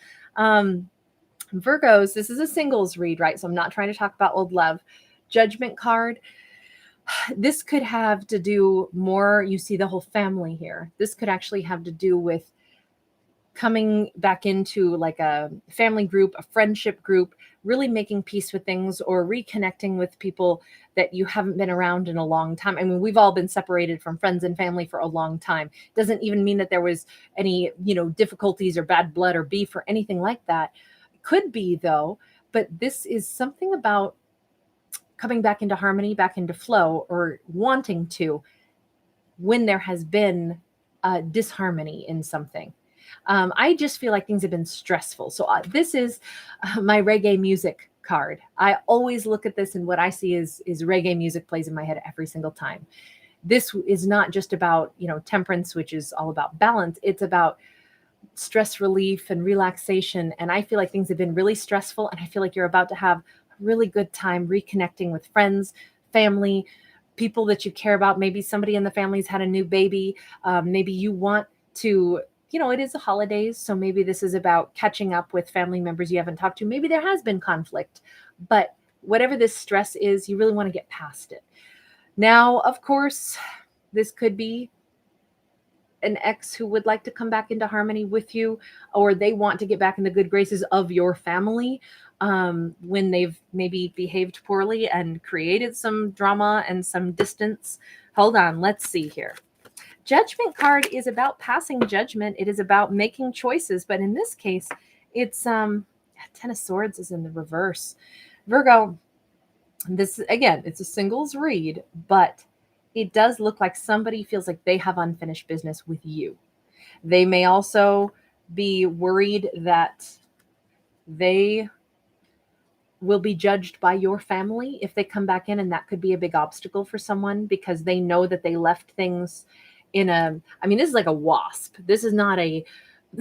Virgos, this is a singles read, right? So I'm not trying to talk about old love. Judgment card. This could have to do more, you see the whole family here. This could actually have to do with coming back into like a family group, a friendship group, really making peace with things or reconnecting with people that you haven't been around in a long time. I mean, we've all been separated from friends and family for a long time. Doesn't even mean that there was any, difficulties or bad blood or beef or anything like that. Could be though, but this is something about coming back into harmony, back into flow, or wanting to when there has been disharmony in something. I just feel like things have been stressful. So this is my reggae music card. I always look at this and what I see is reggae music plays in my head every single time. This is not just about, temperance, which is all about balance. It's about stress relief and relaxation. And I feel like things have been really stressful. And I feel like you're about to have a really good time reconnecting with friends, family, people that you care about. Maybe somebody in the family's had a new baby. Maybe you want to, it is the holidays. So maybe this is about catching up with family members you haven't talked to. Maybe there has been conflict, but whatever this stress is, you really want to get past it. Now, of course, this could be an ex who would like to come back into harmony with you, or they want to get back in the good graces of your family when they've maybe behaved poorly and created some drama and some distance. Hold on, let's see here. Judgment card is about passing judgment. It is about making choices, but in this case, it's Ten of Swords is in the reverse. Virgo, this again, it's a singles read, but it does look like somebody feels like they have unfinished business with you. They may also be worried that they will be judged by your family if they come back in, and that could be a big obstacle for someone because they know that they left things in this is like a wasp. This is not a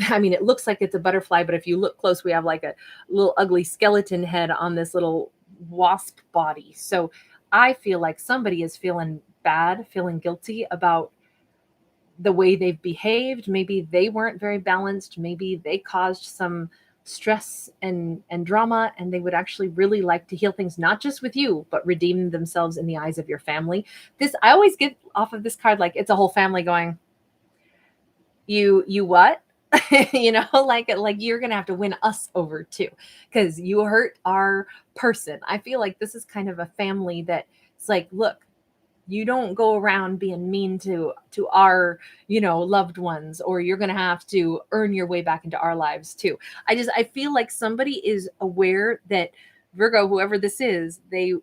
I mean, it looks like it's a butterfly, but if you look close, we have like a little ugly skeleton head on this little wasp body. So I feel like somebody is feeling bad, feeling guilty about the way they've behaved. Maybe they weren't very balanced. Maybe they caused some stress and drama, and they would actually really like to heal things, not just with you, but redeem themselves in the eyes of your family. This, I always get off of this card like it's a whole family going, you what? You know, like you're gonna have to win us over too, because you hurt our person. I feel like this is kind of a family that it's like, look, you don't go around being mean to our, you know, loved ones, or you're going to have to earn your way back into our lives too. I feel like somebody is aware that Virgo, whoever this is, they've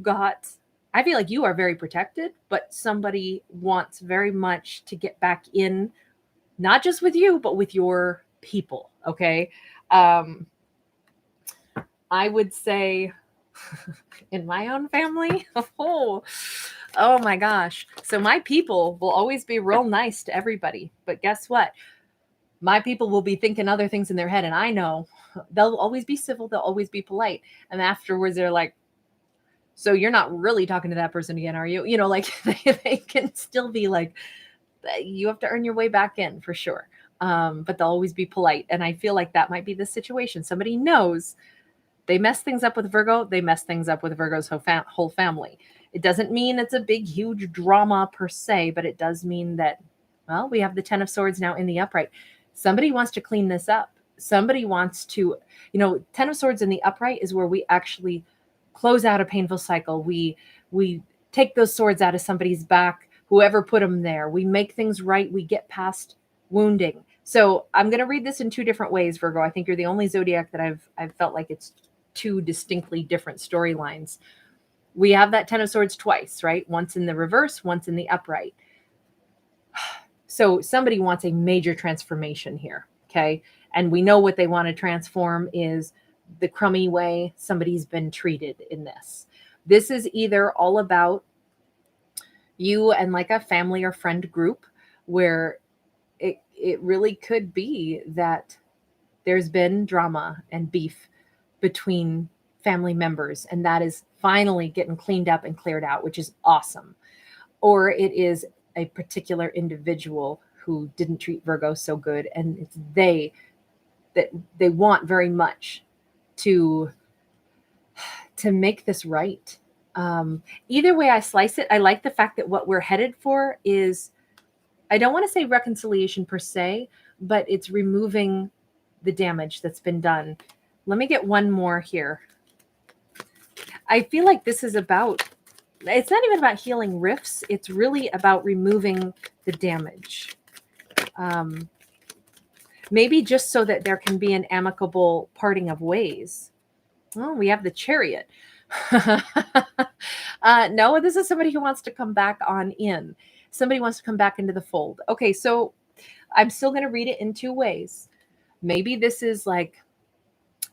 got, I feel like you are very protected, but somebody wants very much to get back in, not just with you, but with your people. Okay. I would say in my own family, oh my gosh. So my people will always be real nice to everybody. But guess what? My people will be thinking other things in their head. And I know they'll always be civil. They'll always be polite. And afterwards they're like, so you're not really talking to that person again, are you? You know, like they can still be like, you have to earn your way back in for sure. But they'll always be polite. And I feel like that might be the situation. Somebody knows they mess things up with Virgo. They mess things up with Virgo's whole family. It doesn't mean it's a big, huge drama per se, but it does mean that, well, we have the 10 of Swords now in the upright. Somebody wants to clean this up. Somebody wants to, you know, 10 of Swords in the upright is where we actually close out a painful cycle. We take those swords out of somebody's back, whoever put them there. We make things right. We get past wounding. So I'm going to read this in two different ways, Virgo. I think you're the only zodiac that I've felt like it's two distinctly different storylines. We have that 10 of Swords twice, right? Once in the reverse, once in the upright. So somebody wants a major transformation here, okay? And we know what they want to transform is the crummy way somebody's been treated in this. This is either all about you and like a family or friend group where it really could be that there's been drama and beef between family members, and that is finally getting cleaned up and cleared out, which is awesome. Or it is a particular individual who didn't treat Virgo so good, and it's they want very much to make this right. Either way I slice it, I like the fact that what we're headed for is, I don't want to say reconciliation per se, but it's removing the damage that's been done. Let me get one more here. I feel like this is about, it's not even about healing rifts. It's really about removing the damage. Maybe just so that there can be an amicable parting of ways. Oh, we have the Chariot. No, this is somebody who wants to come back on in. Somebody wants to come back into the fold. Okay, so I'm still going to read it in two ways. Maybe this is like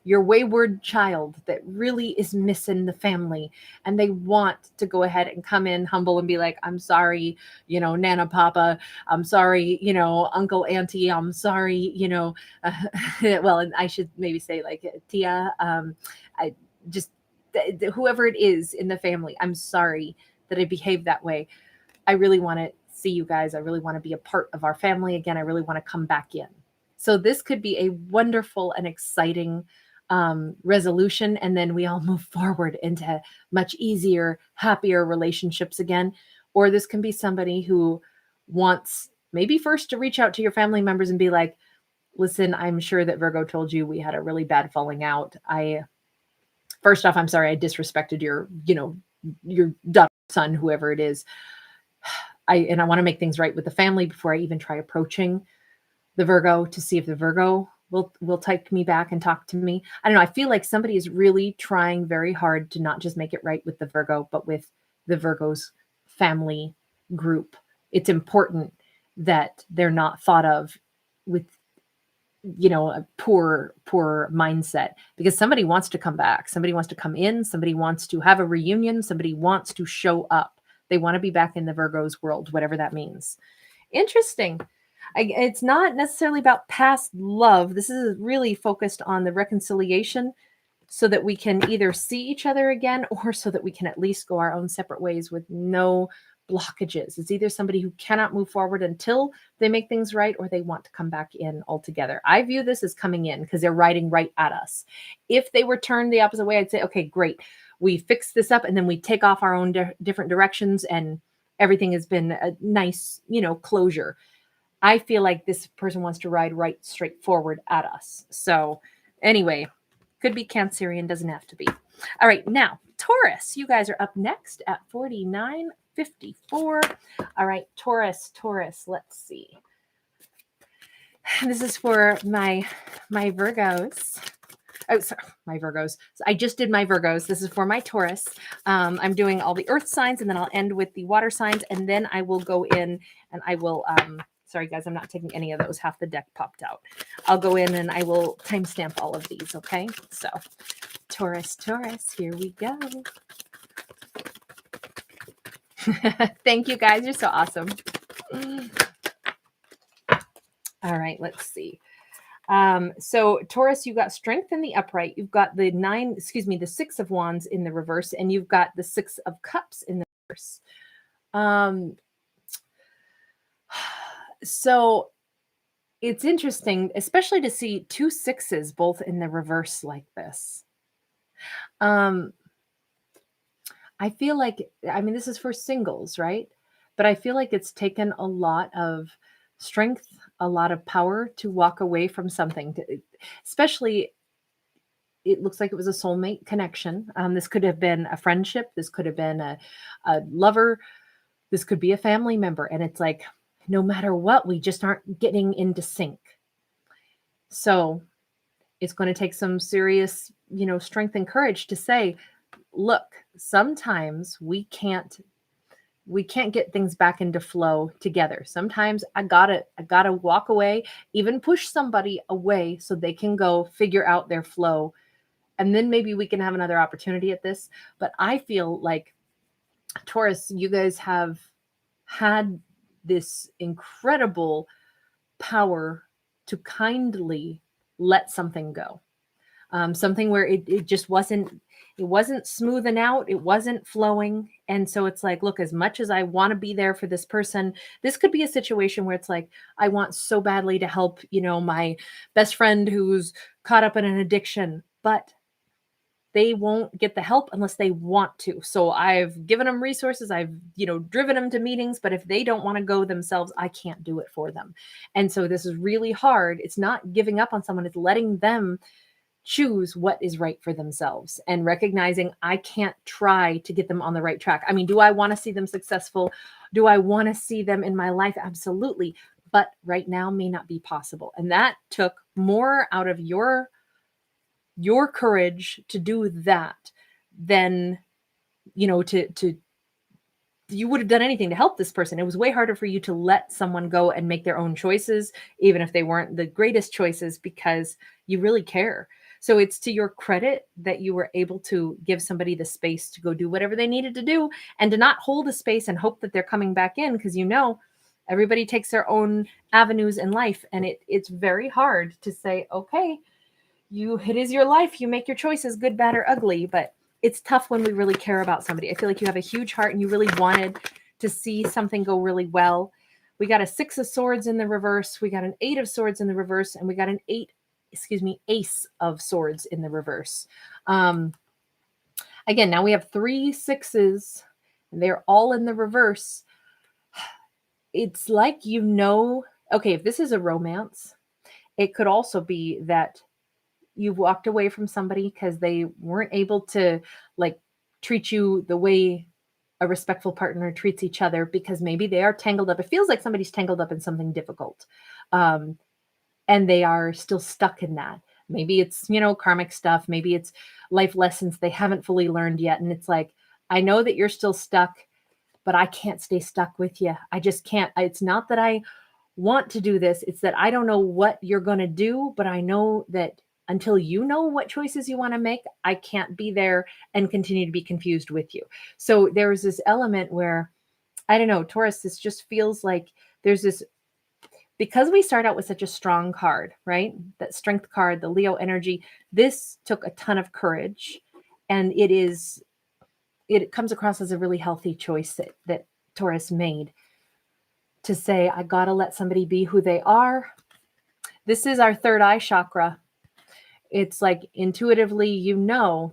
your wayward child that really is missing the family, and they want to go ahead and come in humble and be like, I'm sorry, you know, Nana, Papa, I'm sorry, you know, Uncle, Auntie, I'm sorry, you know, well, and I should maybe say like Tia, I just, whoever it is in the family, I'm sorry that I behaved that way. I really want to see you guys. I really want to be a part of our family again. I really want to come back in. So this could be a wonderful and exciting resolution. And then we all move forward into much easier, happier relationships again. Or this can be somebody who wants maybe first to reach out to your family members and be like, listen, I'm sure that Virgo told you we had a really bad falling out. First off, I'm sorry I disrespected your, you know, your daughter, son, whoever it is. I want to make things right with the family before I even try approaching the Virgo to see if the Virgo will type me back and talk to me. I don't know. I feel like somebody is really trying very hard to not just make it right with the Virgo, but with the Virgo's family group. It's important that they're not thought of with, you know, a poor mindset, because somebody wants to come back. Somebody wants to come in. Somebody wants to have a reunion. Somebody wants to show up. They want to be back in the Virgo's world, whatever that means. Interesting. It's not necessarily about past love. This is really focused on the reconciliation so that we can either see each other again or so that we can at least go our own separate ways with no blockages. It's either somebody who cannot move forward until they make things right or they want to come back in altogether. I view this as coming in because they're riding right at us. If they were turned the opposite way, I'd say, okay, great. We fix this up and then we take off our own different directions and everything has been a nice, closure. I feel like this person wants to ride right straight forward at us. So anyway, could be Cancerian, doesn't have to be. All right, now Taurus, you guys are up next at 4954. All right, Taurus, let's see. This is for my Virgos. Oh, sorry, my Virgos. So I just did my Virgos. This is for my Taurus. I'm doing all the earth signs and then I'll end with the water signs and then I will go in and I will, sorry guys, I'm not taking any of those. Half the deck popped out. I'll go in and I will timestamp all of these, okay? So Taurus, here we go. Thank you guys. You're so awesome. All right, let's see. So Taurus, you've got strength in the upright. You've got the the 6 of wands in the reverse, and you've got the 6 of cups in the reverse. So it's interesting, especially to see 2 6s both in the reverse like this. I feel like, this is for singles, right? But I feel like it's taken a lot of strength, a lot of power to walk away from something, especially it looks like it was a soulmate connection. This could have been a friendship. This could have been a lover. This could be a family member. And it's like, no matter what, we just aren't getting into sync. So it's going to take some serious, strength and courage to say, look, sometimes we can't get things back into flow together. Sometimes I gotta walk away, even push somebody away so they can go figure out their flow. And then maybe we can have another opportunity at this. But I feel like Taurus, you guys have had this incredible power to kindly let something go. Something where it just wasn't smoothing out. It wasn't flowing. And so it's like, look, as much as I want to be there for this person, this could be a situation where it's like, I want so badly to help, my best friend who's caught up in an addiction, but they won't get the help unless they want to. So I've given them resources. I've, driven them to meetings, but if they don't want to go themselves, I can't do it for them. And so this is really hard. It's not giving up on someone. It's letting them choose what is right for themselves and recognizing I can't try to get them on the right track. Do I want to see them successful? Do I want to see them in my life? Absolutely. But right now may not be possible. And that took more out of your courage to do that than, to you would have done anything to help this person. It was way harder for you to let someone go and make their own choices, even if they weren't the greatest choices, because you really care. So it's to your credit that you were able to give somebody the space to go do whatever they needed to do and to not hold the space and hope that they're coming back in, because everybody takes their own avenues in life. And it's very hard to say, okay, it is your life. You make your choices, good, bad, or ugly. But it's tough when we really care about somebody. I feel like you have a huge heart and you really wanted to see something go really well. We got a 6 of swords in the reverse. We got an 8 of swords in the reverse. And we got an ace of swords in the reverse. Again, now we have 3 6s and they're all in the reverse. It's like, okay, if this is a romance, it could also be that you've walked away from somebody because they weren't able to treat you the way a respectful partner treats each other, because maybe they are tangled up. It feels like somebody's tangled up in something difficult. And they are still stuck in that. Maybe it's, karmic stuff. Maybe it's life lessons they haven't fully learned yet. And it's like, I know that you're still stuck, but I can't stay stuck with you. I just can't. It's not that I want to do this. It's that I don't know what you're going to do, but I know that until you know what choices you want to make, I can't be there and continue to be confused with you. So there's this element where, I don't know, Taurus, this just feels like there's this because we start out with such a strong card, right? That strength card, the Leo energy, this took a ton of courage, and it comes across as a really healthy choice that Taurus made to say, I got to let somebody be who they are. This is our third eye chakra. It's like intuitively,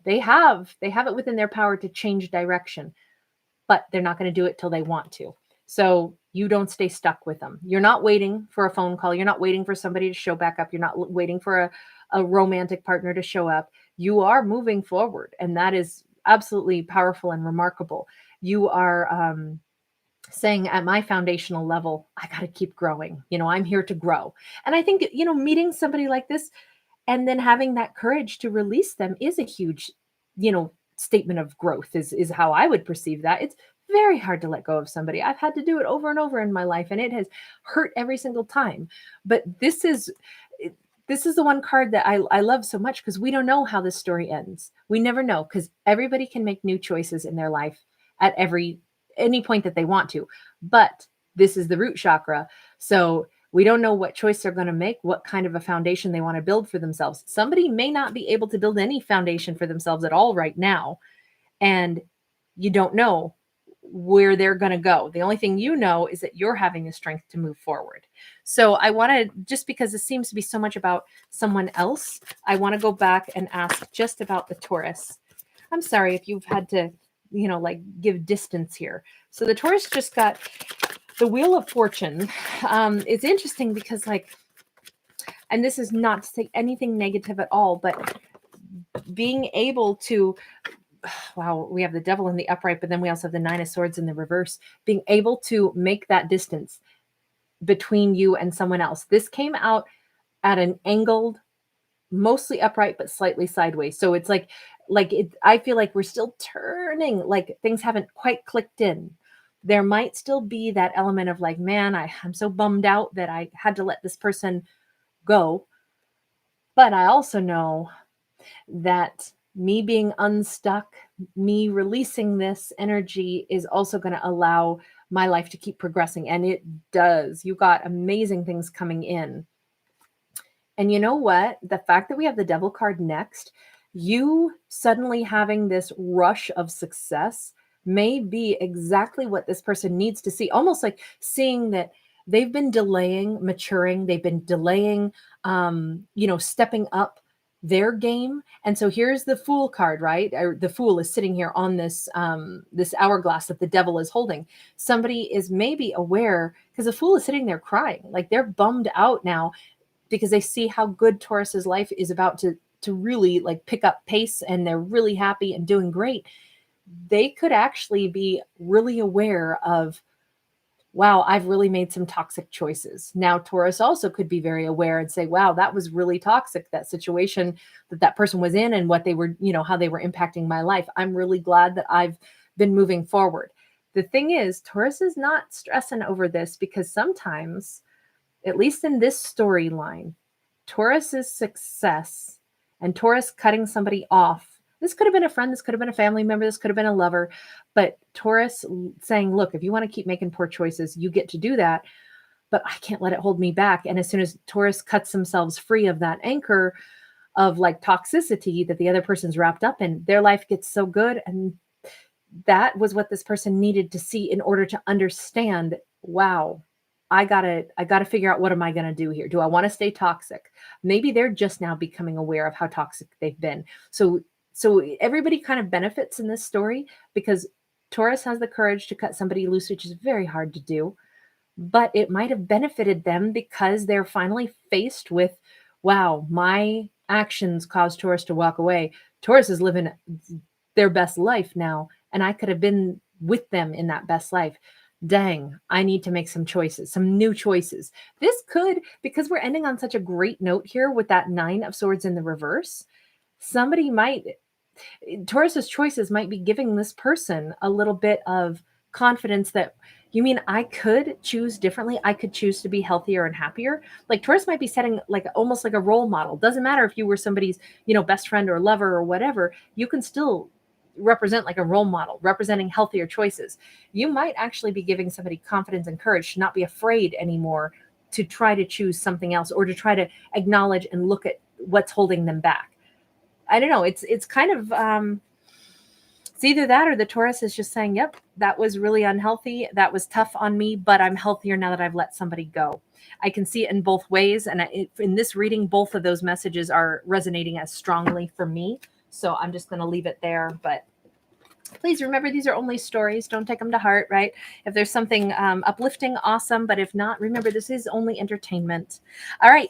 they have it within their power to change direction, but they're not going to do it till they want to. So you don't stay stuck with them. You're not waiting for a phone call. You're not waiting for somebody to show back up. You're not waiting for a romantic partner to show up. You are moving forward. And that is absolutely powerful and remarkable. You are saying, at my foundational level, I got to keep growing. I'm here to grow. And I think, meeting somebody like this and then having that courage to release them is a huge, statement of growth is how I would perceive that. It's very hard to let go of somebody. I've had to do it over and over in my life, and it has hurt every single time. But this is the one card that I love so much, because we don't know how this story ends. We never know, because everybody can make new choices in their life at any point that they want to. But this is the root chakra. So we don't know what choice they're going to make, what kind of a foundation they want to build for themselves. Somebody may not be able to build any foundation for themselves at all right now. And you don't know where they're going to go. The only thing you know is that you're having the strength to move forward. So I want to, just because this seems to be so much about someone else, I want to go back and ask just about the Taurus. I'm sorry if you've had to, give distance here. So the Taurus just got the Wheel of Fortune. It's interesting because, and this is not to say anything negative at all, but being able to, wow, we have the Devil in the upright, but then we also have the Nine of Swords in the reverse, being able to make that distance between you and someone else. This came out at an angled, mostly upright, but slightly sideways. So it's I feel like we're still turning, like things haven't quite clicked in. There might still be that element of man, I'm so bummed out that I had to let this person go. But I also know that me being unstuck, me releasing this energy is also going to allow my life to keep progressing. And it does. You got amazing things coming in. And you know what? The fact that we have the Devil card next, you suddenly having this rush of success may be exactly what this person needs to see. Almost like seeing that they've been delaying maturing. They've been delaying, stepping up their game. And so here's the Fool card, right? The Fool is sitting here on this hourglass that the Devil is holding. Somebody is maybe aware, because the Fool is sitting there crying, like they're bummed out now because they see how good Taurus's life is about to really pick up pace, and they're really happy and doing great. They could actually be really aware of, wow, I've really made some toxic choices. Now, Taurus also could be very aware and say, wow, that was really toxic, that situation that person was in and what they were, how they were impacting my life. I'm really glad that I've been moving forward. The thing is, Taurus is not stressing over this, because sometimes, at least in this storyline, Taurus's success and Taurus cutting somebody off, this could have been a friend, this could have been a family member, this could have been a lover, but Taurus saying, look, if you want to keep making poor choices, you get to do that, but I can't let it hold me back. And as soon as Taurus cuts themselves free of that anchor of toxicity that the other person's wrapped up in, their life gets so good. And that was what this person needed to see in order to understand, wow, I gotta figure out, what am I gonna do here? Do I want to stay toxic? Maybe they're just now becoming aware of how toxic they've been. So everybody kind of benefits in this story, because Taurus has the courage to cut somebody loose, which is very hard to do, but it might have benefited them because they're finally faced with, wow, my actions caused Taurus to walk away. Taurus is living their best life now, and I could have been with them in that best life. Dang, I need to make some choices, some new choices. This could, because we're ending on such a great note here with that Nine of Swords in the reverse, Taurus's choices might be giving this person a little bit of confidence that, you mean I could choose differently? I could choose to be healthier and happier? Taurus might be setting almost like a role model. Doesn't matter if you were somebody's, best friend or lover or whatever, you can still represent a role model, representing healthier choices. You might actually be giving somebody confidence and courage to not be afraid anymore to try to choose something else or to try to acknowledge and look at what's holding them back. I don't know. It's kind of, it's either that or the Taurus is just saying, yep, that was really unhealthy. That was tough on me, but I'm healthier now that I've let somebody go. I can see it in both ways. And in this reading, both of those messages are resonating as strongly for me. So I'm just going to leave it there. But please remember, these are only stories. Don't take them to heart, right? If there's something uplifting, awesome. But if not, remember, this is only entertainment. All right.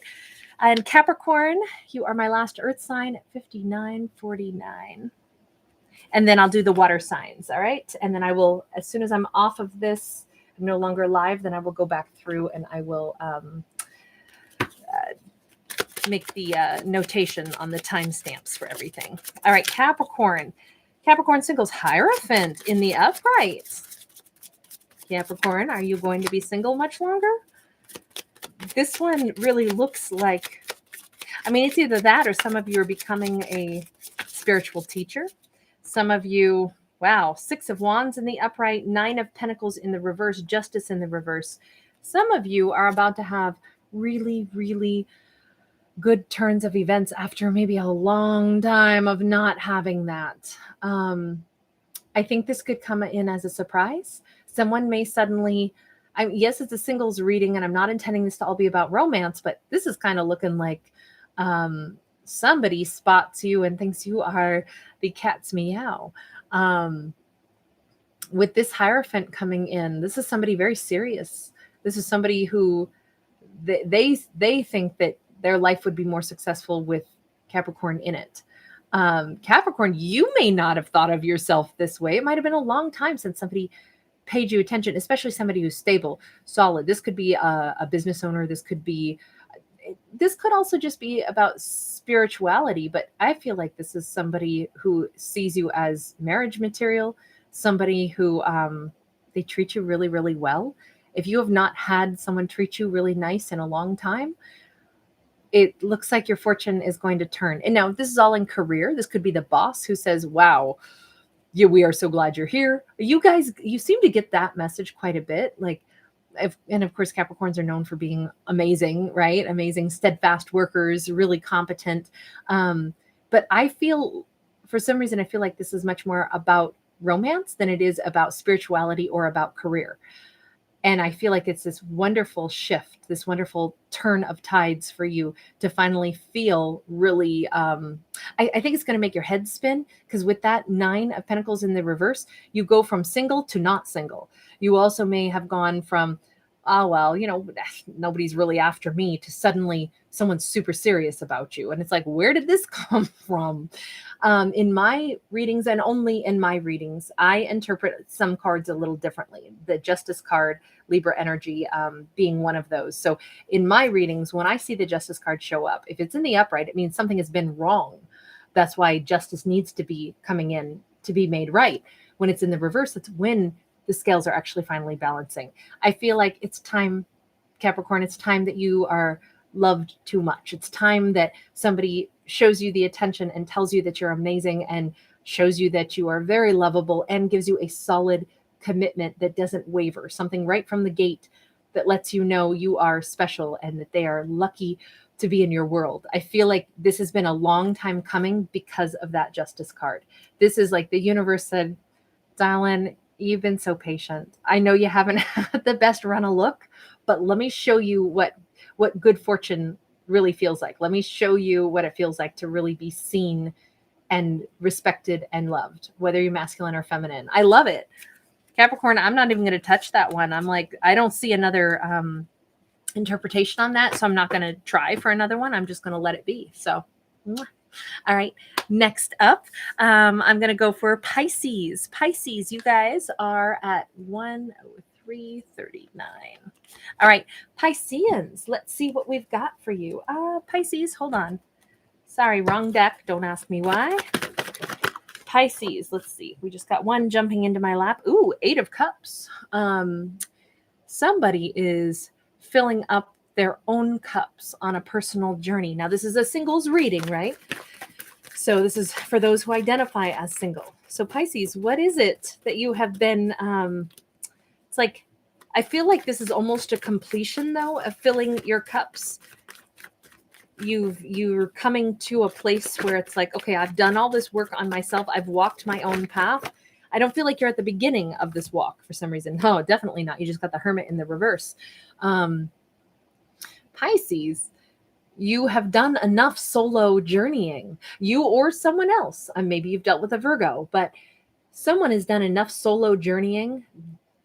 And Capricorn, you are my last earth sign at 59:49. And then I'll do the water signs. All right. And then I will, as soon as I'm off of this, I'm no longer live, then I will go back through and I will make the notation on the timestamps for everything. All right. Capricorn. Capricorn singles Hierophant in the upright. Capricorn, are you going to be single much longer? This one really looks like, I mean, it's either that or some of you are becoming a spiritual teacher. Some of you, wow, 6 of Wands in the upright, 9 of Pentacles in the reverse, Justice in the reverse. Some of you are about to have really, really good turns of events after maybe a long time of not having that. I think this could come in as a surprise. Someone may suddenly, yes, it's a singles reading, and I'm not intending this to all be about romance, but this is kind of looking like somebody spots you and thinks you are the cat's meow. With this Hierophant coming in, this is somebody very serious. This is somebody who they think that their life would be more successful with Capricorn in it. Capricorn, you may not have thought of yourself this way. It might have been a long time since somebody paid you attention, especially somebody who's stable, solid. This could be a business owner. This could also just be about spirituality, but I feel like this is somebody who sees you as marriage material, somebody who they treat you really, really well. If you have not had someone treat you really nice in a long time, it looks like your fortune is going to turn. And now this is all in career. This could be the boss who says, wow, we are so glad you're here. You guys, you seem to get that message quite a bit. And of course, Capricorns are known for being amazing, right? Amazing, steadfast workers, really competent. But I feel, for some reason, I feel like this is much more about romance than it is about spirituality or about career. And I feel like it's this wonderful shift, this wonderful turn of tides for you to finally feel really, I think it's going to make your head spin, because with that 9 of Pentacles in the reverse, you go from single to not single. You also may have gone from, oh, well, nobody's really after me, to suddenly someone's super serious about you. And it's like, where did this come from? In my readings, and only in my readings, I interpret some cards a little differently. The Justice card, Libra energy, being one of those. So in my readings, when I see the Justice card show up, if it's in the upright, it means something has been wrong. That's why justice needs to be coming in to be made right. When it's in the reverse, it's when the scales are actually finally balancing. I feel like it's time, Capricorn, it's time that you are loved too much. It's time that somebody shows you the attention and tells you that you're amazing and shows you that you are very lovable and gives you a solid commitment that doesn't waver, something right from the gate that lets you know you are special and that they are lucky to be in your world. I feel like this has been a long time coming because of that Justice card. This is like the universe said, darling, you've been so patient. I know you haven't had the best run of luck, but let me show you what good fortune really feels like. Let me show you what it feels like to really be seen and respected and loved, whether you're masculine or feminine. I love it. Capricorn, I'm not even going to touch that one. I'm like, I don't see another interpretation on that, so I'm not going to try for another one. I'm just going to let it be. So, all right. Next up, I'm going to go for Pisces. Pisces, you guys are at 103.39. All right, Pisceans, let's see what we've got for you. Pisces, hold on. Sorry, wrong deck. Don't ask me why. Pisces, let's see. We just got one jumping into my lap. Ooh, 8 of Cups. Somebody is filling up their own cups on a personal journey. Now, this is a singles reading, right? So this is for those who identify as single. So Pisces, what is it that you have been, it's like, I feel like this is almost a completion, though, of filling your cups. You're coming to a place where it's like, okay, I've done all this work on myself. I've walked my own path. I don't feel like you're at the beginning of this walk for some reason. No, definitely not. You just got the Hermit in the reverse. Pisces, you have done enough solo journeying. You or someone else. Maybe you've dealt with a Virgo, but someone has done enough solo journeying.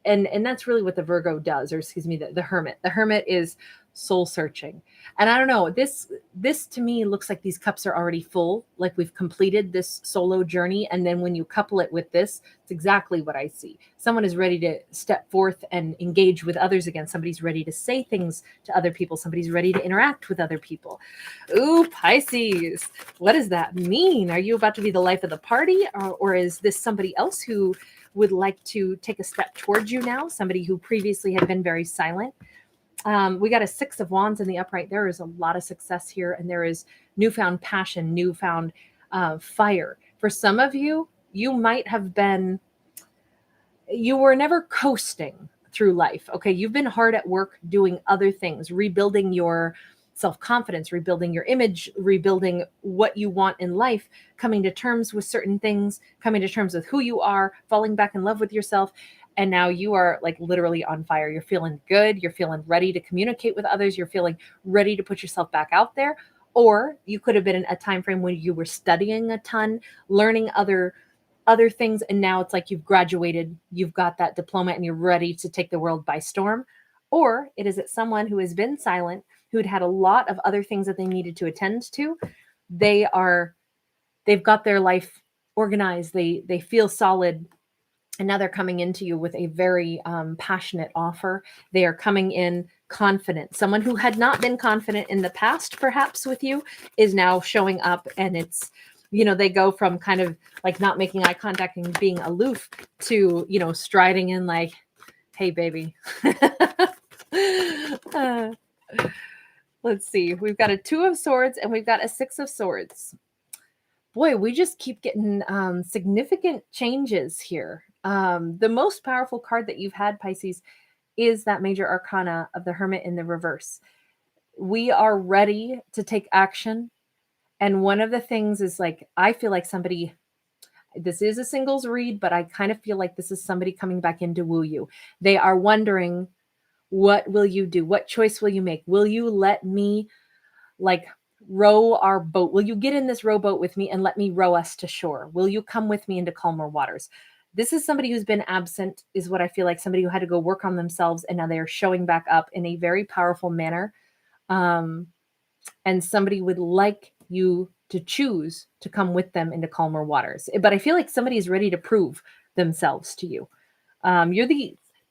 And that's really what the Virgo does, or excuse me, the Hermit. The Hermit is soul searching. And I don't know, this to me looks like these cups are already full, like we've completed this solo journey. And then when you couple it with this, it's exactly what I see. Someone is ready to step forth and engage with others again. Somebody's ready to say things to other people. Somebody's ready to interact with other people. Ooh, Pisces, what does that mean? Are you about to be the life of the party, or is this somebody else who would like to take a step towards you now? Somebody who previously had been very silent. We got a 6 of Wands in the upright. There is a lot of success here, and there is newfound passion, newfound fire. For some of you, you might have been, you were never coasting through life. Okay, you've been hard at work doing other things, rebuilding your self-confidence, rebuilding your image, rebuilding what you want in life, coming to terms with certain things, coming to terms with who you are, falling back in love with yourself. And now you are like literally on fire. You're feeling good. You're feeling ready to communicate with others. You're feeling ready to put yourself back out there. Or you could have been in a time frame when you were studying a ton, learning other things. And now it's like you've graduated, you've got that diploma, and you're ready to take the world by storm. Or it is someone who has been silent, who'd had a lot of other things that they needed to attend to. They've got their life organized. They feel solid. And now they're coming into you with a very passionate offer. They are coming in confident. Someone who had not been confident in the past, perhaps with you, is now showing up. And it's, they go from kind of like not making eye contact and being aloof to, striding in like, hey, baby. Let's see. We've got a 2 of Swords and we've got a 6 of Swords. Boy, we just keep getting significant changes here. The most powerful card that you've had, Pisces, is that Major Arcana of the Hermit in the reverse. We are ready to take action. And one of the things is like, I feel like somebody, this is a singles read, but I kind of feel like this is somebody coming back in to woo you. They are wondering, what will you do? What choice will you make? Will you let me like row our boat? Will you get in this rowboat with me and let me row us to shore? Will you come with me into calmer waters? This is somebody who's been absent, is what I feel like, somebody who had to go work on themselves, and now they are showing back up in a very powerful manner. And somebody would like you to choose to come with them into calmer waters. But I feel like somebody is ready to prove themselves to you. You're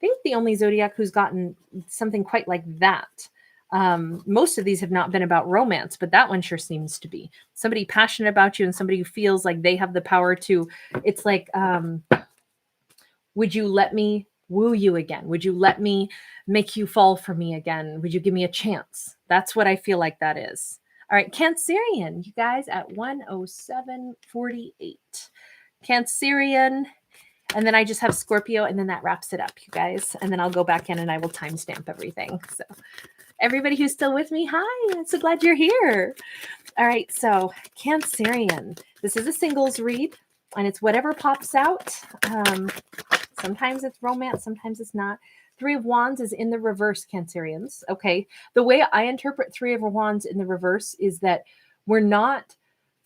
I think the only zodiac who's gotten something quite like that. Most of these have not been about romance, but that one sure seems to be somebody passionate about you and somebody who feels like they have the power to, it's like, would you let me woo you again? Would you let me make you fall for me again? Would you give me a chance? That's what I feel like that is. All right, Cancerian, you guys at 107.48. Cancerian. And then I just have Scorpio, and then that wraps it up, you guys. And then I'll go back in and I will timestamp everything. So everybody who's still with me, hi, I'm so glad you're here. All right, so Cancerian. This is a singles read, and it's whatever pops out. Sometimes it's romance, sometimes it's not. 3 of Wands is in the reverse, Cancerians. Okay, the way I interpret 3 of Wands in the reverse is that we're not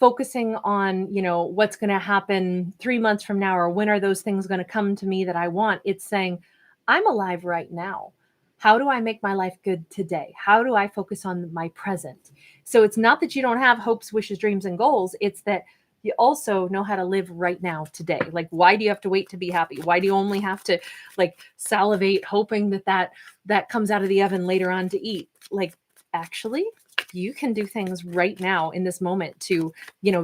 focusing on, what's going to happen 3 months from now, or when are those things going to come to me that I want. It's saying, I'm alive right now. How do I make my life good today? How do I focus on my present? So it's not that you don't have hopes, wishes, dreams, and goals. It's that you also know how to live right now today. Like, why do you have to wait to be happy? Why do you only have to like salivate hoping that comes out of the oven later on to eat? Like, actually, you can do things right now in this moment to,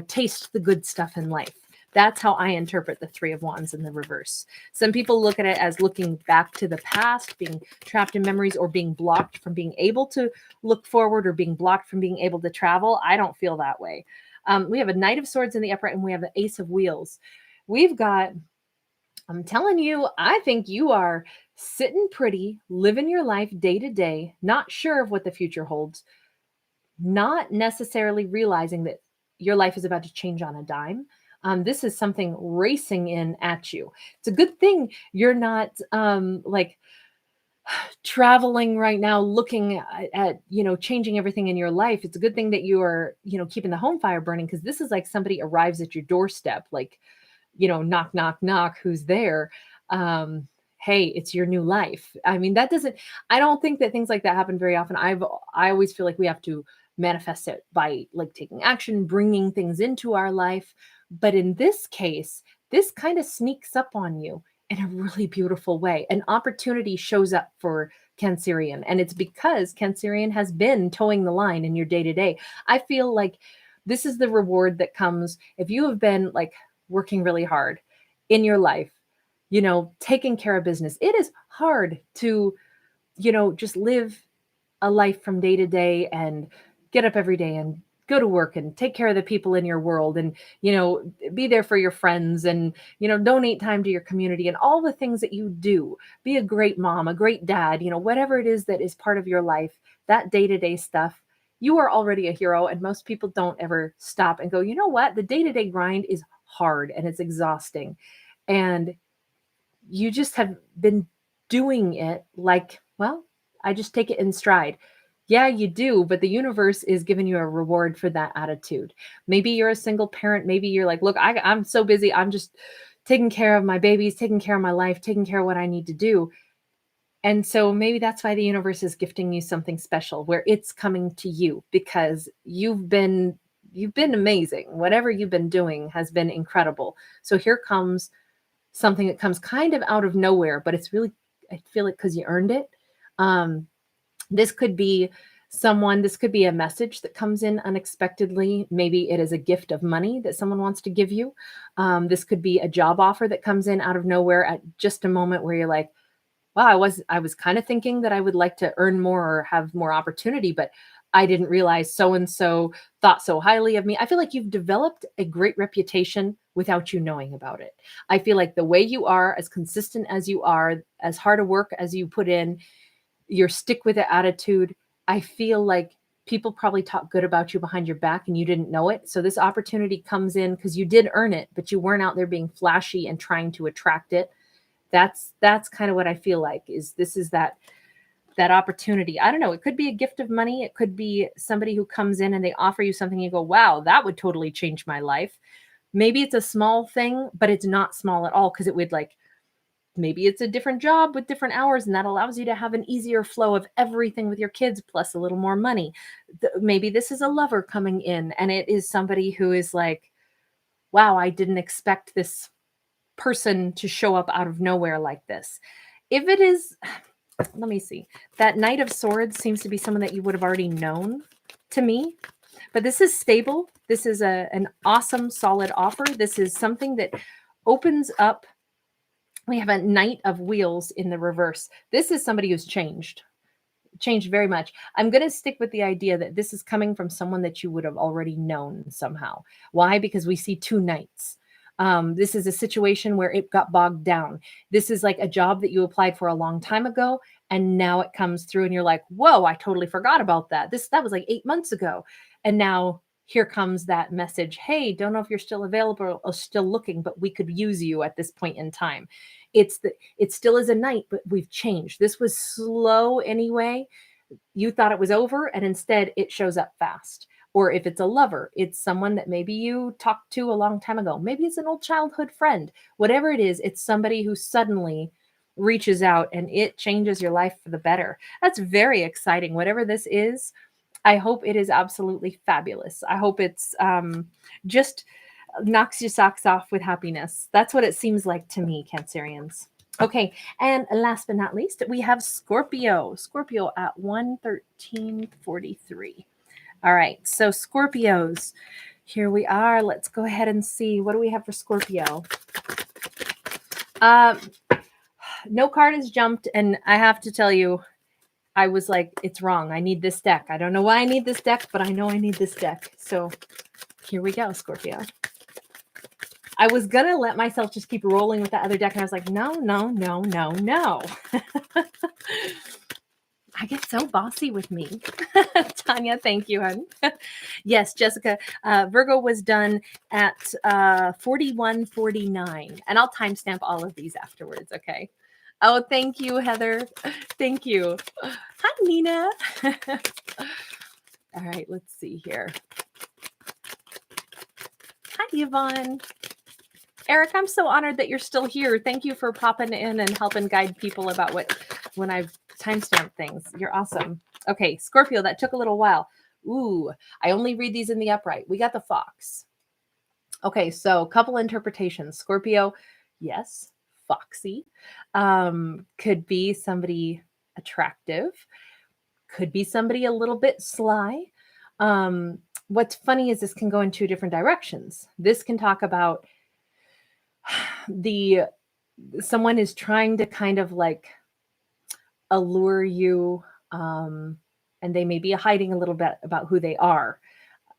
taste the good stuff in life. That's how I interpret the 3 of Wands in the reverse. Some people look at it as looking back to the past, being trapped in memories, or being blocked from being able to look forward, or being blocked from being able to travel. I don't feel that way. We have a Knight of Swords in the upright, and we have the Ace of Wheels. We've got I'm telling you, I think you are sitting pretty, living your life day to day, not sure of what the future holds, not necessarily realizing that your life is about to change on a dime. This is something racing in at you. It's a good thing you're not like traveling right now looking at changing everything in your life. It's a good thing that you are keeping the home fire burning, because this is like somebody arrives at your doorstep, like knock knock knock, who's there? um hey, it's your new life. I mean, I don't think that things like that happen very often. I always feel like we have to manifest it by like taking action, bringing things into our life. But in this case, this kind of sneaks up on you in a really beautiful way. An opportunity shows up for Cancerian, and it's because Cancerian has been towing the line in your day to day. I feel like this is the reward that comes if you have been like working really hard in your life, taking care of business. It is hard to, just live a life from day to day and get up every day and go to work and take care of the people in your world and, be there for your friends and, donate time to your community and all the things that you do. Be a great mom, a great dad, whatever it is that is part of your life, that day to day stuff. You are already a hero, and most people don't ever stop and go, you know what? The day to day grind is hard and it's exhausting. And you just have been doing it like, well, I just take it in stride. Yeah, you do, but the universe is giving you a reward for that attitude. Maybe you're a single parent. Maybe you're like, look, I'm so busy. I'm just taking care of my babies, taking care of my life, taking care of what I need to do. And so maybe that's why the universe is gifting you something special where it's coming to you, because you've been amazing. Whatever you've been doing has been incredible. So here comes something that comes kind of out of nowhere, but it's really, I feel like, because you earned it. This could be this could be a message that comes in unexpectedly. Maybe it is a gift of money that someone wants to give you. This could be a job offer that comes in out of nowhere at just a moment where you're like, wow, I was kind of thinking that I would like to earn more or have more opportunity, but I didn't realize so and so thought so highly of me. I feel like you've developed a great reputation without you knowing about it. I feel like the way you are, as consistent as you are, as hard a work as you put in, your stick with it attitude, I feel like people probably talk good about you behind your back and you didn't know it. So this opportunity comes in because you did earn it, but you weren't out there being flashy and trying to attract it. That's kind of what I feel like is that opportunity. I don't know. It could be a gift of money. It could be somebody who comes in and they offer you something. You go, wow, that would totally change my life. Maybe it's a small thing, but it's not small at all, because it would maybe it's a different job with different hours, and that allows you to have an easier flow of everything with your kids, plus a little more money. Maybe this is a lover coming in, and it is somebody who is like, wow, I didn't expect this person to show up out of nowhere like this. If it is, let me see, that Knight of Swords seems to be someone that you would have already known to me, but this is stable. This is an awesome, solid offer. This is something that opens up. We have a Knight of Wheels in the reverse. This is somebody who's changed very much. I'm going to stick with the idea that this is coming from someone that you would have already known somehow. Why? Because we see two knights. This is a situation where it got bogged down. This is like a job that you applied for a long time ago, and now it comes through and you're like, whoa, I totally forgot about that. That was like 8 months ago. And now here comes that message. Hey, don't know if you're still available or still looking, but we could use you at this point in time. It still is a knight, but we've changed. This was slow anyway. You thought it was over, and instead it shows up fast. Or if it's a lover, it's someone that maybe you talked to a long time ago. Maybe it's an old childhood friend. Whatever it is, it's somebody who suddenly reaches out and it changes your life for the better. That's very exciting. Whatever this is, I hope it is absolutely fabulous. I hope it's just knocks your socks off with happiness. That's what it seems like to me, Cancerians. Okay, and last but not least, we have Scorpio. Scorpio at 113.43. All right, so Scorpios, here we are. Let's go ahead and see. What do we have for Scorpio? No card has jumped, and I have to tell you, I was like, it's wrong. I need this deck. I don't know why I need this deck, but I know I need this deck. So here we go, Scorpio. I was going to let myself just keep rolling with that other deck. And I was like, no. I get so bossy with me. Tanya, thank you, hon. Yes, Jessica, Virgo was done at 41:49. And I'll timestamp all of these afterwards, okay? Oh, thank you, Heather. Thank you. Hi, Nina. All right, let's see here. Hi, Yvonne. Eric, I'm so honored that you're still here. Thank you for popping in and helping guide people about when I've timestamped things. You're awesome. Okay, Scorpio, that took a little while. Ooh, I only read these in the upright. We got the fox. Okay, so couple interpretations. Scorpio, yes, foxy. Could be somebody attractive. Could be somebody a little bit sly. What's funny is this can go in two different directions. This can talk about someone is trying to kind of like allure you, and they may be hiding a little bit about who they are.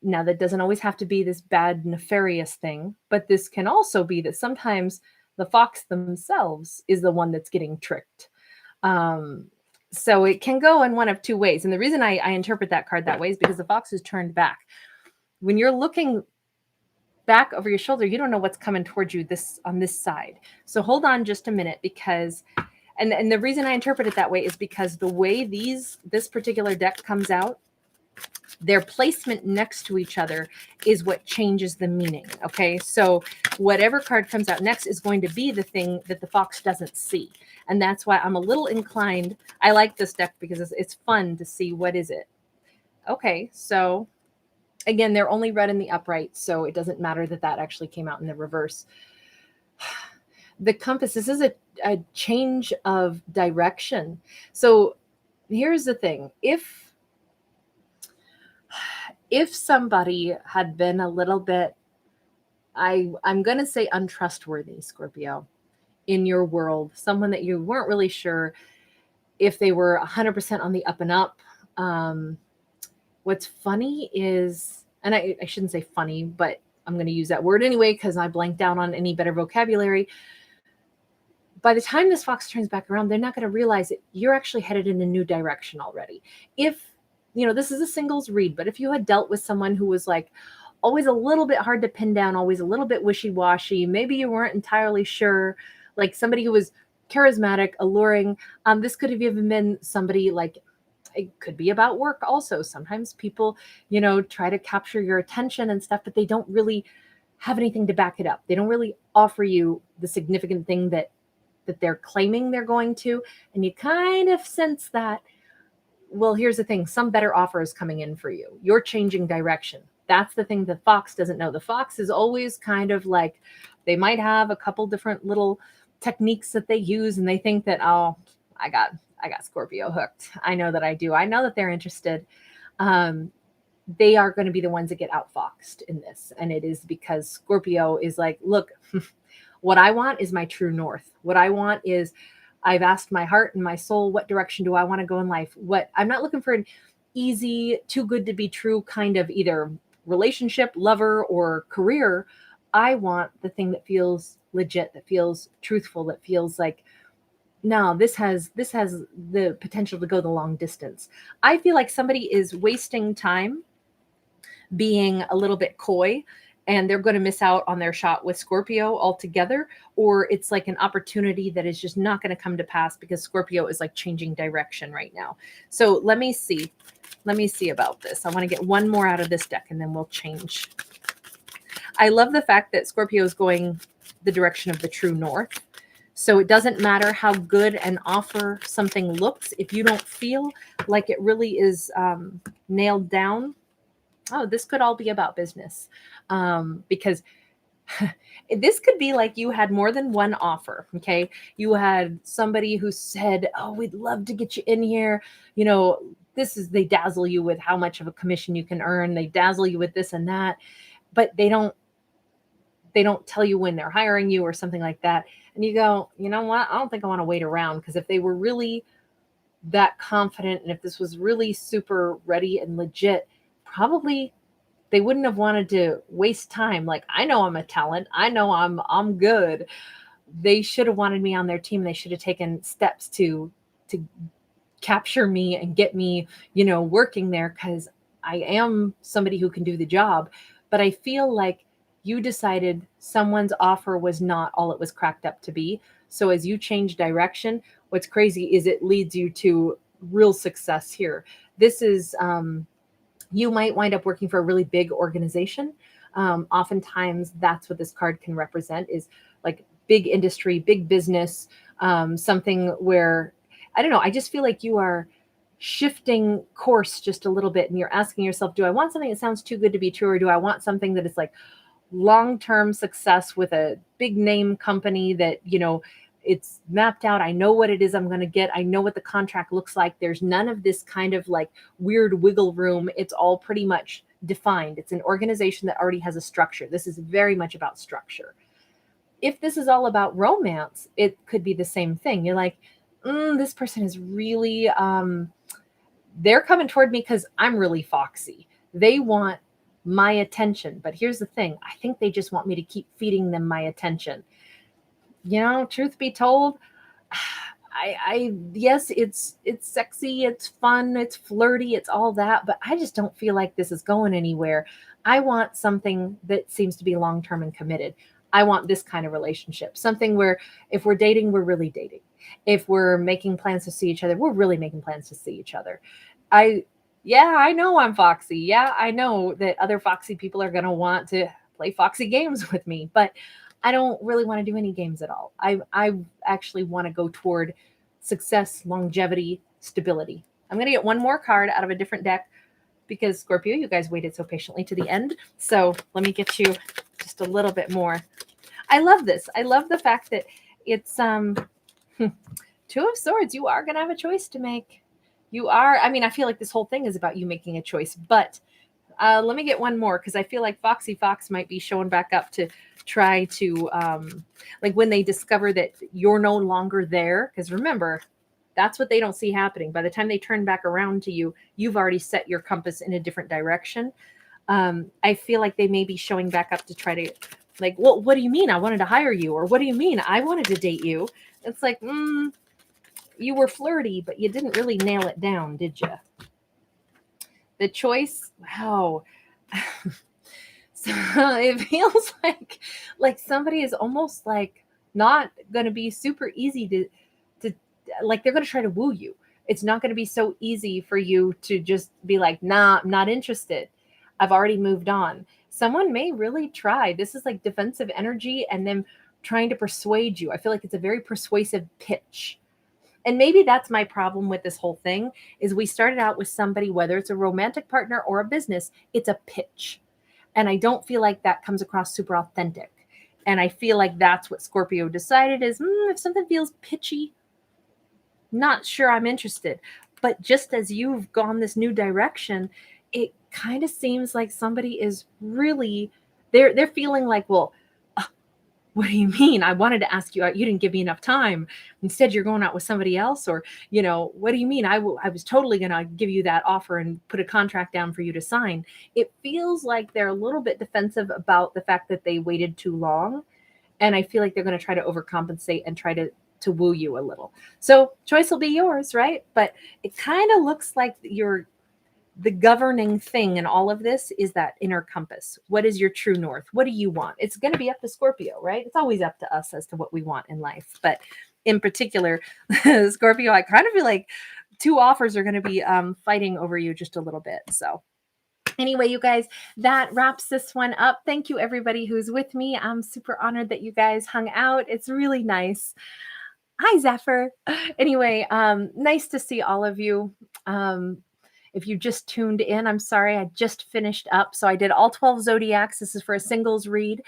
Now, that doesn't always have to be this bad, nefarious thing, but this can also be that sometimes the fox themselves is the one that's getting tricked. So it can go in one of two ways. And the reason I interpret that card that way is because the fox is turned back. When you're looking back over your shoulder, you don't know what's coming towards you on this side. So hold on just a minute, because and the reason I interpret it that way is because the way this particular deck comes out, their placement next to each other is what changes the meaning. Okay, so whatever card comes out next is going to be the thing that the fox doesn't see. And that's why I'm a little inclined. I like this deck because it's fun to see what is it. Okay, so again, they're only read in the upright, so it doesn't matter that actually came out in the reverse. The compass, this is a change of direction. So here's the thing. If somebody had been a little bit, I'm going to say untrustworthy, Scorpio, in your world, someone that you weren't really sure if they were 100% on the up and up. What's funny is, and I shouldn't say funny, but I'm going to use that word anyway because I blanked out on any better vocabulary. By the time this fox turns back around, they're not going to realize that you're actually headed in a new direction already. If, this is a singles read, but if you had dealt with someone who was like always a little bit hard to pin down, always a little bit wishy-washy, maybe you weren't entirely sure, like somebody who was charismatic, alluring, this could have even been somebody like, it could be about work also. Sometimes people, try to capture your attention and stuff, but they don't really have anything to back it up. They don't really offer you the significant thing that they're claiming they're going to. And you kind of sense that, well, here's the thing. Some better offer is coming in for you. You're changing direction. That's the thing the fox doesn't know. The fox is always kind of like, they might have a couple different little techniques that they use, and they think that, oh, I got Scorpio hooked. I know that I do. I know that they're interested. They are going to be the ones that get outfoxed in this. And it is because Scorpio is like, look, what I want is my true north. What I want is, I've asked my heart and my soul, what direction do I want to go in life? I'm not looking for an easy, too good to be true kind of either relationship, lover, or career. I want the thing that feels legit, that feels truthful, that feels like, no, this has the potential to go the long distance. I feel like somebody is wasting time being a little bit coy, and they're going to miss out on their shot with Scorpio altogether, or it's like an opportunity that is just not going to come to pass because Scorpio is like changing direction right now. So let me see about this. I want to get one more out of this deck and then we'll change. I love the fact that Scorpio is going the direction of the true north. So it doesn't matter how good an offer something looks. If you don't feel like it really is nailed down, oh, this could all be about business. Because this could be like you had more than one offer. Okay. You had somebody who said, oh, we'd love to get you in here. They dazzle you with how much of a commission you can earn. They dazzle you with this and that, but they don't tell you when they're hiring you or something like that. And you go, you know what? I don't think I want to wait around, because if they were really that confident and if this was really super ready and legit, probably They wouldn't have wanted to waste time. Like, I know I'm a talent. I know I'm good. They should have wanted me on their team. They should have taken steps to capture me and get me, working there, because I am somebody who can do the job. But I feel like you decided someone's offer was not all it was cracked up to be. So as you change direction, what's crazy is it leads you to real success here. This is, you might wind up working for a really big organization. Oftentimes that's what this card can represent, is like big industry, big business, something where, I don't know, I just feel like you are shifting course just a little bit, and you're asking yourself, do I want something that sounds too good to be true, or do I want something that is like long-term success with a big name company that, it's mapped out. I know what it is I'm going to get. I know what the contract looks like. There's none of this kind of like weird wiggle room. It's all pretty much defined. It's an organization that already has a structure. This is very much about structure. If this is all about romance, it could be the same thing. You're like, this person is really, they're coming toward me because I'm really foxy. They want my attention. But here's the thing. I think they just want me to keep feeding them my attention. Truth be told, yes, it's sexy, it's fun, it's flirty, it's all that, but I just don't feel like this is going anywhere. I want something that seems to be long-term and committed. I want this kind of relationship, something where if we're dating, we're really dating. If we're making plans to see each other, we're really making plans to see each other. I know I'm foxy. Yeah, I know that other foxy people are going to want to play foxy games with me, but I don't really want to do any games at all. I actually want to go toward success, longevity, stability. I'm going to get one more card out of a different deck because, Scorpio, you guys waited so patiently to the end. So let me get you just a little bit more. I love this. I love the fact that it's Two of Swords. You are going to have a choice to make. I feel like this whole thing is about you making a choice, but let me get one more, because I feel like Foxy Fox might be showing back up to try to, like when they discover that you're no longer there, because remember, that's what they don't see happening. By the time they turn back around to you, you've already set your compass in a different direction. I feel like they may be showing back up to try to, like, well, what do you mean I wanted to hire you? Or what do you mean I wanted to date you? It's like, you were flirty, but you didn't really nail it down, did you? The choice, wow. So it feels like somebody is almost like not going to be super easy to like, they're going to try to woo you. It's not going to be so easy for you to just be like, nah, I'm not interested. I've already moved on. Someone may really try. This is like defensive energy and them trying to persuade you. I feel like it's a very persuasive pitch. And maybe that's my problem with this whole thing, is we started out with somebody, whether it's a romantic partner or a business, it's a pitch. And I don't feel like that comes across super authentic. And I feel like that's what Scorpio decided is, if something feels pitchy, not sure I'm interested. But just as you've gone this new direction, it kind of seems like somebody is really, they're feeling like, well, what do you mean? I wanted to ask you out. You didn't give me enough time. Instead, you're going out with somebody else. Or, what do you mean? I was totally going to give you that offer and put a contract down for you to sign. It feels like they're a little bit defensive about the fact that they waited too long. And I feel like they're going to try to overcompensate and try to woo you a little. So choice will be yours, right? But it kind of looks like the governing thing in all of this is that inner compass. What is your true north? What do you want? It's going to be up to Scorpio, right? It's always up to us as to what we want in life. But in particular, Scorpio, I kind of feel like two offers are going to be fighting over you just a little bit. So anyway, you guys, that wraps this one up. Thank you, everybody who's with me. I'm super honored that you guys hung out. It's really nice. Hi, Zephyr. Anyway, nice to see all of you. If you just tuned in, I'm sorry, I just finished up. So I did all 12 zodiacs. This is for a singles read.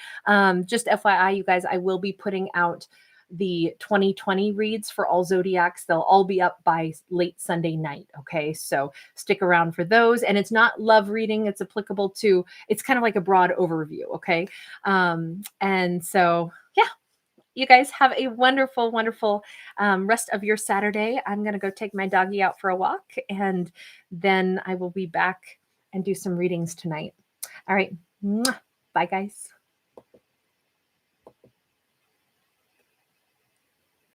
Just FYI, you guys, I will be putting out the 2020 reads for all zodiacs. They'll all be up by late Sunday night. Okay, so stick around for those. And it's not love reading. It's applicable to, it's kind of like a broad overview. Okay. And so, yeah. You guys have a wonderful, wonderful rest of your Saturday. I'm going to go take my doggy out for a walk, and then I will be back and do some readings tonight. All right. Mwah. Bye, guys.